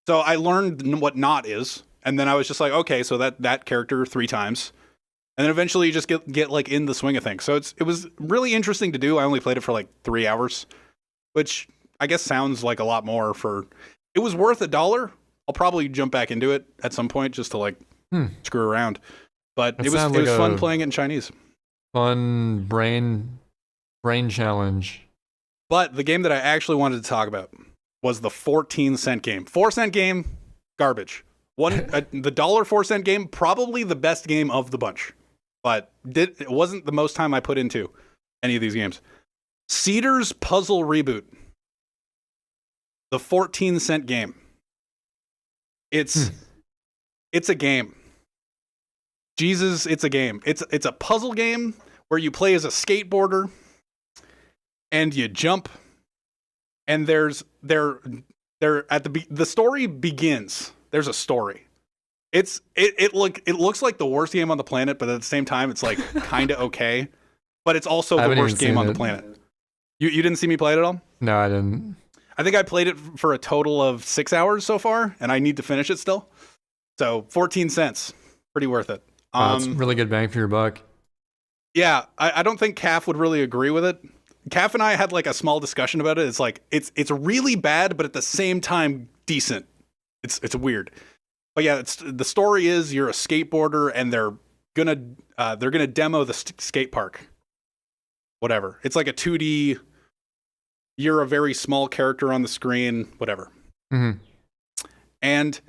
So I learned what not is, and then I was just like, okay, so that character 3 times. And then eventually you just get like in the swing of things. So it was really interesting to do. I only played it for like 3 hours, which I guess sounds like a lot more for. It was worth $1. I'll probably jump back into it at some point just to like screw around. But it was fun playing it in Chinese. Fun brain challenge. But the game that I actually wanted to talk about was the 14-cent game. 4-cent game, garbage. The $4 game, probably the best game of the bunch. But it wasn't the most time I put into any of these games. Cedar's Puzzle Reboot. The 14-cent game. It's a game. Jesus, it's a game. It's a puzzle game where you play as a skateboarder and you jump, and the story begins. There's a story. It looks like the worst game on the planet, but at the same time, it's like kind of okay. But it's also the worst game on the planet. You didn't see me play it at all? No, I didn't. I think I played it for a total of 6 hours so far, and I need to finish it still. So 14 cents, pretty worth it. It's really good bang for your buck. Yeah, I don't think Calf would really agree with it. Calf and I had like a small discussion about it. It's like it's really bad, but at the same time decent. It's weird. But yeah, the story is you're a skateboarder and they're gonna demo the skate park. Whatever. It's like a 2D. You're a very small character on the screen. Whatever. Mm-hmm. And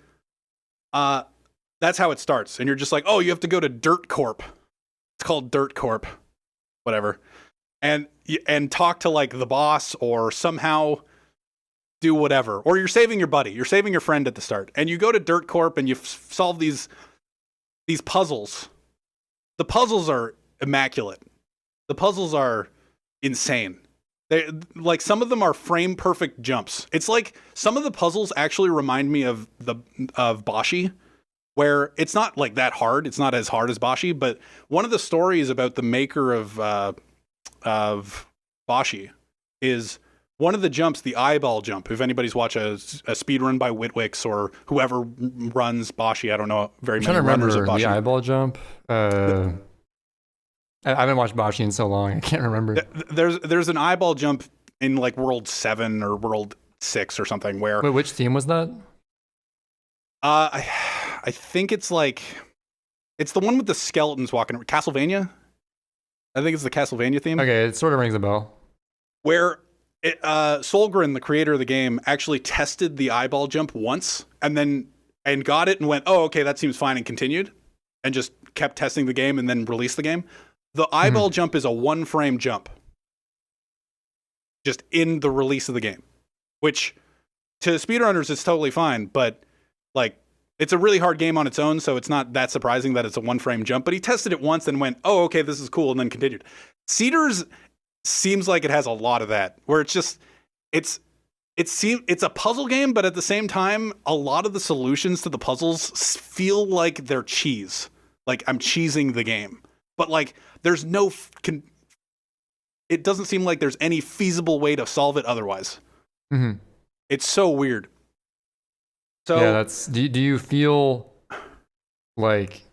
that's how it starts. And you're just like, oh, you have to go to Dirt Corp. It's called Dirt Corp. Whatever. And talk to like the boss or somehow do whatever. Or you're saving your buddy. You're saving your friend at the start. And you go to Dirt Corp and you solve these puzzles. The puzzles are immaculate. The puzzles are insane. They like some of them are frame perfect jumps. It's like some of the puzzles actually remind me of Boshi, where it's not like that hard. It's not as hard as Boshi, but one of the stories about the maker of Boshi is one of the jumps, the eyeball jump. If anybody's watched a speedrun by Witwix or whoever runs Boshi, I don't know very many runners of Boshi. The eyeball jump. I haven't watched Boshi in so long. I can't remember. There's an eyeball jump in like World 7 or World 6 or something where. Wait, which theme was that? I think it's the one with the skeletons walking around. Castlevania? I think it's the Castlevania theme. Okay, it sort of rings a bell. Where Solgren, the creator of the game, actually tested the eyeball jump once and got it and went, oh, okay, that seems fine, and continued and just kept testing the game and then released the game. The eyeball jump is a 1-frame jump. Just in the release of the game. Which, to speedrunners, it's totally fine, but like, it's a really hard game on its own, so it's not that surprising that it's a 1-frame jump. But he tested it once and went, oh, okay, this is cool, and then continued. Cedars seems like it has a lot of that, where it's just, it's a puzzle game, but at the same time, a lot of the solutions to the puzzles feel like they're cheese. Like, I'm cheesing the game. But like, there's no, it doesn't seem like there's any feasible way to solve it otherwise. Mm-hmm. It's so weird. So yeah, do you feel like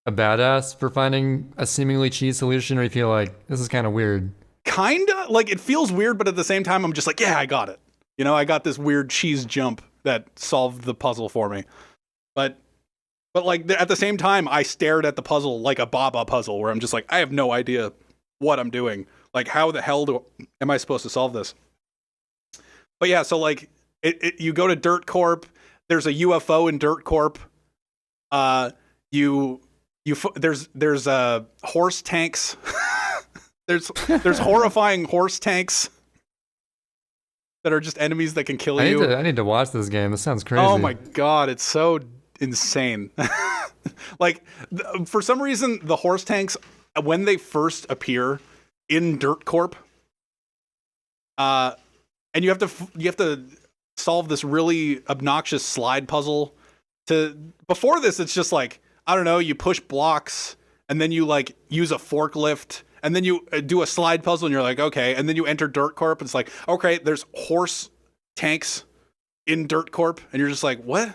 a badass for finding a seemingly cheese solution, or you feel like this is kind of weird? Kinda, like it feels weird, but at the same time, I'm just like, yeah, I got it. You know, I got this weird cheese jump that solved the puzzle for me. But like at the same time, I stared at the puzzle like a Baba puzzle, where I'm just like, I have no idea what I'm doing. Like, how the hell am I supposed to solve this? But yeah, so like, you go to Dirt Corp. There's a UFO in Dirt Corp. There's horse tanks. there's horrifying horse tanks that are just enemies that can kill you. I need to watch this game. This sounds crazy. Oh my god, it's so insane. Like, for some reason, the horse tanks, when they first appear in Dirt Corp, and you have to solve this really obnoxious slide puzzle before this, it's just like, I don't know, you push blocks and then you like use a forklift and then you do a slide puzzle and you're like, okay. And then you enter Dirt Corp. And it's like, okay, there's horse tanks in Dirt Corp. And you're just like, what?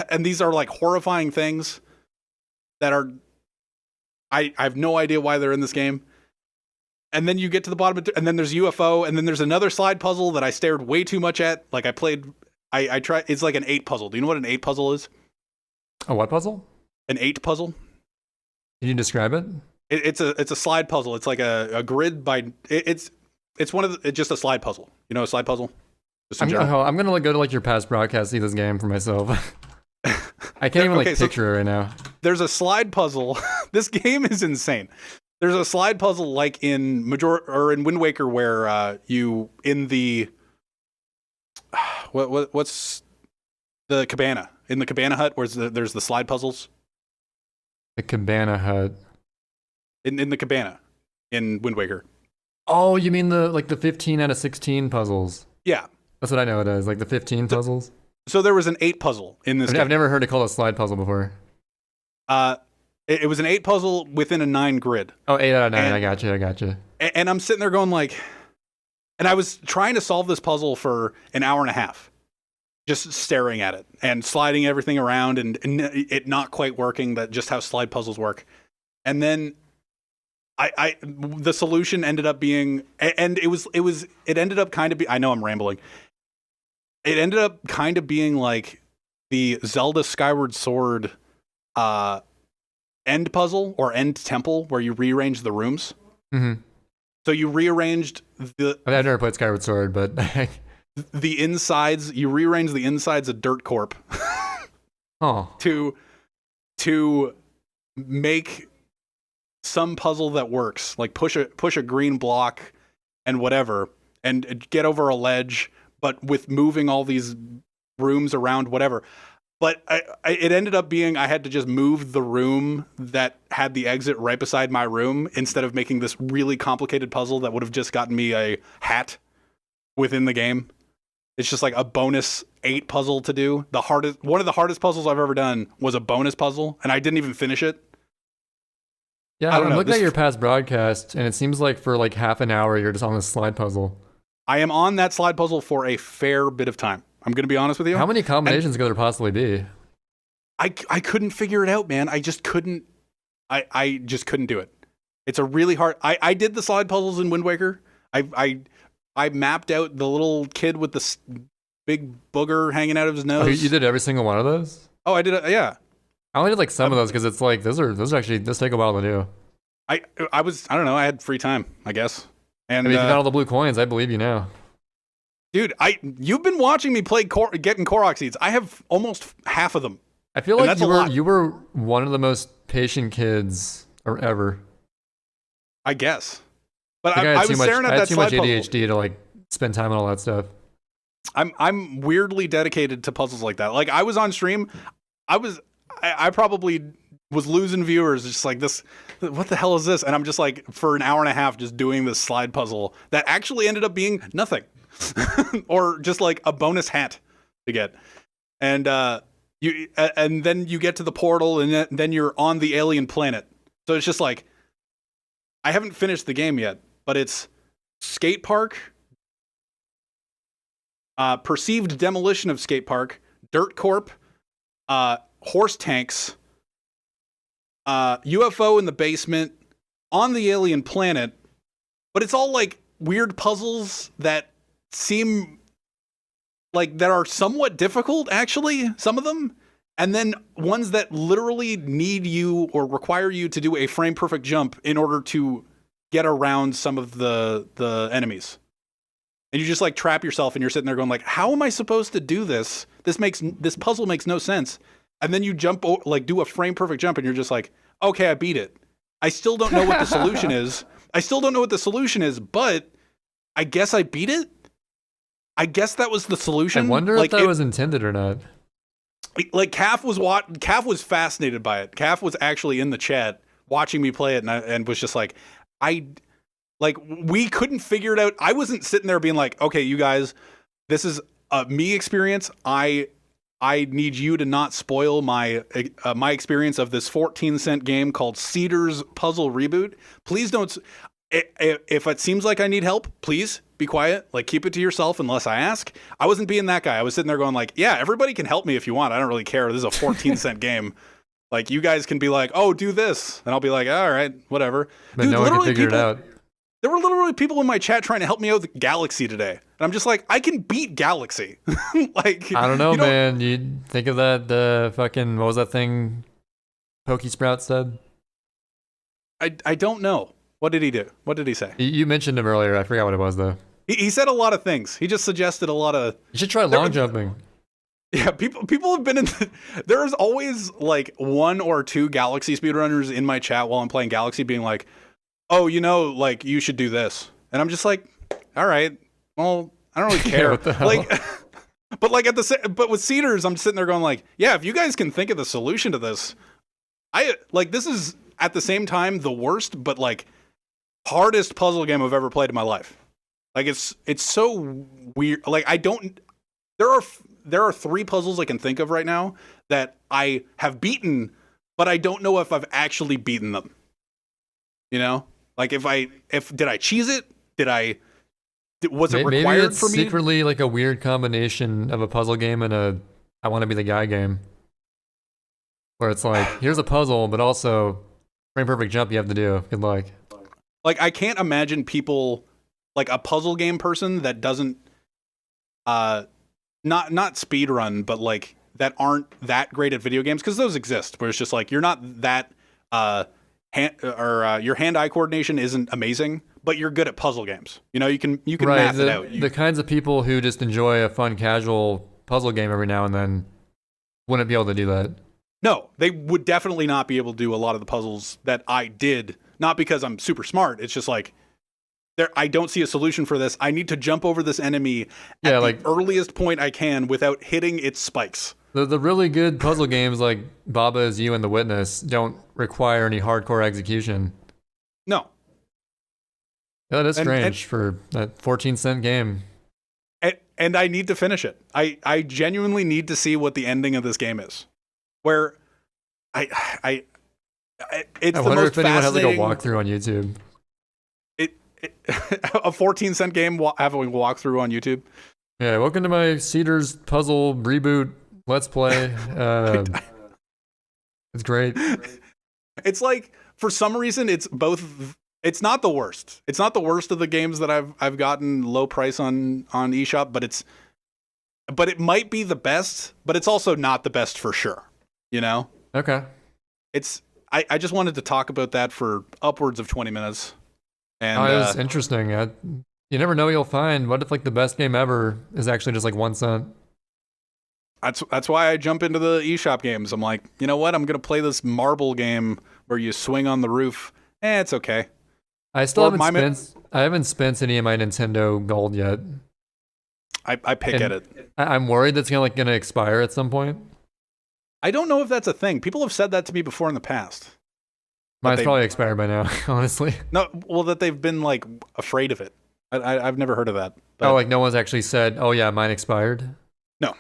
And these are like horrifying things that are, I have no idea why they're in this game. And then you get to the bottom of it, and then there's UFO, and then there's another slide puzzle that I stared way too much at. Like I tried, it's like an 8 puzzle. Do you know what an 8 puzzle is? A what puzzle? An 8 puzzle. Can you describe it? It's a slide puzzle. It's like a grid by, it's just a slide puzzle. You know a slide puzzle? I'm gonna go to like your past broadcast, see this game for myself. I can't even picture it right now. There's a slide puzzle. This game is insane. There's a slide puzzle like in in Wind Waker where you in the what's the cabana in the cabana hut where there's the slide puzzles. The cabana hut. In the cabana in Wind Waker. Oh, you mean the 15 out of 16 puzzles? Yeah, that's what I know it is. Like the 15 puzzles. So there was an 8 puzzle in this game. I've never heard it called a slide puzzle before. It was an 8 puzzle within a 9 grid. Oh, 8 out of 9. I got you. And I'm sitting there going like, and I was trying to solve this puzzle for an hour and a half, just staring at it and sliding everything around and it not quite working. That just how slide puzzles work. And then the solution ended up being, and it ended up kind of be, I know I'm rambling. It ended up kind of being like the Zelda Skyward Sword end puzzle or end temple where you rearrange the rooms. Mm-hmm. So you rearranged I've never played Skyward Sword, but the insides. You rearrange the insides of Dirt Corp. to make some puzzle that works, like push a green block and whatever, and get over a ledge, but with moving all these rooms around, whatever. But it ended up being I had to just move the room that had the exit right beside my room instead of making this really complicated puzzle that would have just gotten me a hat within the game. It's just like a bonus 8 puzzle to do. One of the hardest puzzles I've ever done was a bonus puzzle, and I didn't even finish it. Yeah, I'm looking at your past broadcast, and it seems like for like half an hour you're just on this slide puzzle. I am on that slide puzzle for a fair bit of time. I'm going to be honest with you. How many combinations could there possibly be? I couldn't figure it out, man. I just couldn't. I just couldn't do it. It's a really hard. I did the slide puzzles in Wind Waker. I mapped out the little kid with the big booger hanging out of his nose. Oh, you did every single one of those? Oh, I did. Yeah. I only did like some of those because it's like those take a while to do. I don't know. I had free time, I guess. And I mean, if you got all the blue coins, I believe you now. Dude, you've been watching me play getting Korok seeds. I have almost half of them. I feel like you were one of the most patient kids ever. I guess. But I was staring at that slide puzzle. I had too much ADHD to like spend time on all that stuff. I'm weirdly dedicated to puzzles like that. Like I was on stream, I probably was losing viewers just like this. What the hell is this? And I'm just like for an hour and a half just doing this slide puzzle that actually ended up being nothing. Or just like a bonus hat to get. And and then you get to the portal and then you're on the alien planet. So it's just like I haven't finished the game yet, but it's skate park, perceived demolition of skate park, Dirt Corp, horse tanks, UFO in the basement, on the alien planet, but it's all like weird puzzles that seem like that are somewhat difficult, actually, some of them, and then ones that literally need you or require you to do a frame perfect jump in order to get around some of the enemies. And you just like trap yourself and you're sitting there going like, how am I supposed to do this? This puzzle makes no sense. And then you jump, like do a frame perfect jump and you're just like, okay, I beat it. I still don't know what the solution is. But I guess I beat it. I guess that was the solution. I wonder if that was intended or not. Like Calf was fascinated by it. Calf was actually in the chat watching me play it and was just like, we couldn't figure it out. I wasn't sitting there being like, okay, you guys, this is a me experience. I I need you to not spoil my my experience of this 14-cent game called Cedar's Puzzle Reboot. Please don't. If it seems like I need help, please be quiet. Like, keep it to yourself unless I ask. I wasn't being that guy. I was sitting there going like, yeah, everybody can help me if you want. I don't really care. This is a 14-cent game. Like, you guys can be like, oh, do this. And I'll be like, all right, whatever. But no one can figure it out. There were literally people in my chat trying to help me out with Galaxy today. And I'm just like, I can beat Galaxy. Like, I don't know, man. You think of that fucking, what was that thing Pokesprout said? I don't know. What did he do? What did he say? You mentioned him earlier. I forgot what it was, though. He said a lot of things. He just suggested a lot of... You should try long jumping. Yeah, people have been in... There's always, like, 1 or 2 Galaxy speedrunners in my chat while I'm playing Galaxy being like, oh, like, you should do this. And I'm just like, all right, well, I don't really care. What the hell? Like, but with Cedars, I'm sitting there going like, yeah, if you guys can think of the solution to this, this is at the same time the worst, but like hardest puzzle game I've ever played in my life. Like, it's so weird. Like, there are 3 puzzles I can think of right now that I have beaten, but I don't know if I've actually beaten them. You know? Like, did I cheese it? Was it required maybe it's for me? Secretly like a weird combination of a puzzle game and a I want to be the guy game. Where it's like, here's a puzzle, but also frame perfect jump you have to do. Good luck. Like, I can't imagine people, like a puzzle game person that doesn't, not speedrun, but like that aren't that great at video games, because those exist, where it's just like, you're not that, your hand-eye coordination isn't amazing, but you're good at puzzle games. You know, you can right, math it out. The kinds of people who just enjoy a fun, casual puzzle game every now and then wouldn't be able to do that. No, they would definitely not be able to do a lot of the puzzles that I did. Not because I'm super smart. It's just like, I don't see a solution for this. I need to jump over this enemy at the earliest point I can without hitting its spikes. The really good puzzle games like Baba Is You and The Witness don't require any hardcore execution. No. Yeah, that is strange for that 14-cent game. And I need to finish it. I genuinely need to see what the ending of this game is. Where it's I the wonder most if anyone has like a fascinating... walkthrough on YouTube. A 14-cent game having a walkthrough on YouTube. Yeah, welcome to my Cedars Puzzle Reboot Let's Play. It's great. It's like, for some reason, it's both. It's not the worst. It's not the worst of the games that I've gotten low price on eShop, but it might be the best, but it's also not the best for sure. You know? Okay. I just wanted to talk about that for upwards of 20 minutes. And it was interesting. You never know what you'll find. What if like the best game ever is actually just like 1 cent? That's why I jump into the eShop games. I'm like, you know what? I'm gonna play this marble game where you swing on the roof. It's okay. I haven't spent any of my Nintendo gold yet. I pick at it. I'm worried that's gonna expire at some point. I don't know if that's a thing. People have said that to me before in the past. Mine's probably expired by now, honestly. No, well, that they've been like afraid of it. I've never heard of that. But... Oh, like no one's actually said, "Oh yeah, mine expired." No.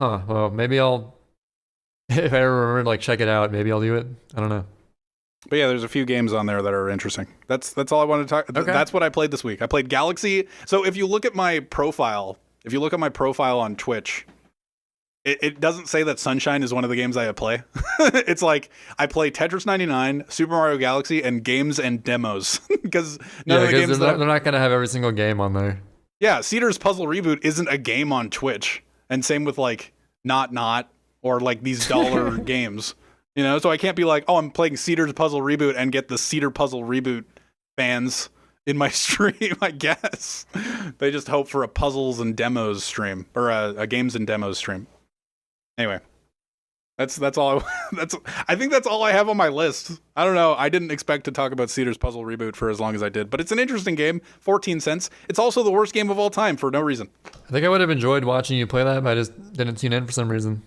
Huh. Well, maybe I'll. If I ever remember to like check it out, maybe I'll do it. I don't know. But yeah, there's a few games on there that are interesting. That's all I wanted to talk. Okay. That's what I played this week. I played Galaxy. So if you look at my profile, on Twitch, it doesn't say that Sunshine is one of the games I play. It's like I play Tetris 99, Super Mario Galaxy, and games and demos because they're not gonna have every single game on there. Yeah, Cedar's Puzzle Reboot isn't a game on Twitch, and same with like Not or like these dollar games. You know, so I can't be like, oh, I'm playing Cedar's Puzzle Reboot and get the Cedar Puzzle Reboot fans in my stream, I guess. They just hope for a puzzles and demos stream, or a games and demos stream. Anyway, that's all. I think that's all I have on my list. I don't know. I didn't expect to talk about Cedar's Puzzle Reboot for as long as I did, but it's an interesting game. 14 cents. It's also the worst game of all time for no reason. I think I would have enjoyed watching you play that, but I just didn't tune in for some reason.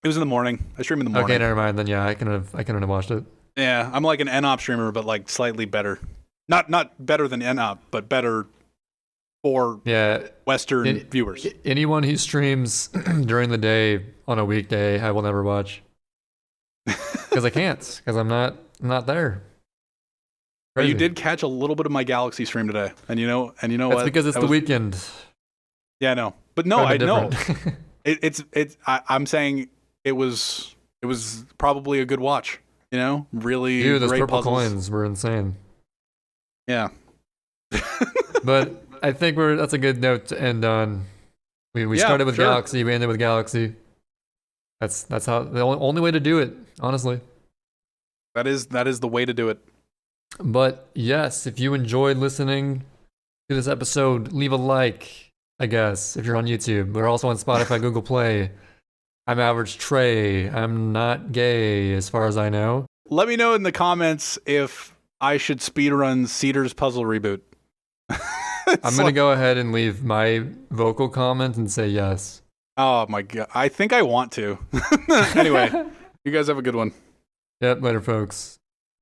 It was in the morning. I stream in the morning. Okay, never mind. Then yeah, I couldn't have watched it. Yeah, I'm like an NOP streamer, but like slightly better. Not better than NOP, but better for Western viewers. Anyone who streams during the day on a weekday, I will never watch because I can't, because I'm not there. But you did catch a little bit of my Galaxy stream today, and you know That's what? because it's the weekend. Yeah, I know, but no, I know. I'm saying it was probably a good watch. You know, really. Dude, those great purple puzzles. coins were insane. Yeah. But I think that's a good note to end on. We started with Galaxy, we ended with Galaxy. That's how the only way to do it, honestly. That is the way to do it. But yes, if you enjoyed listening to this episode, leave a like, I guess, if you're on YouTube. We're also on Spotify, Google Play. I'm Average Trey. I'm not gay, as far as I know. Let me know in the comments if I should speedrun Cedar's puzzle reboot. I'm going to go ahead and leave my vocal comment and say yes. Oh my God. I think I want to. Anyway, you guys have a good one. Yep, later, folks.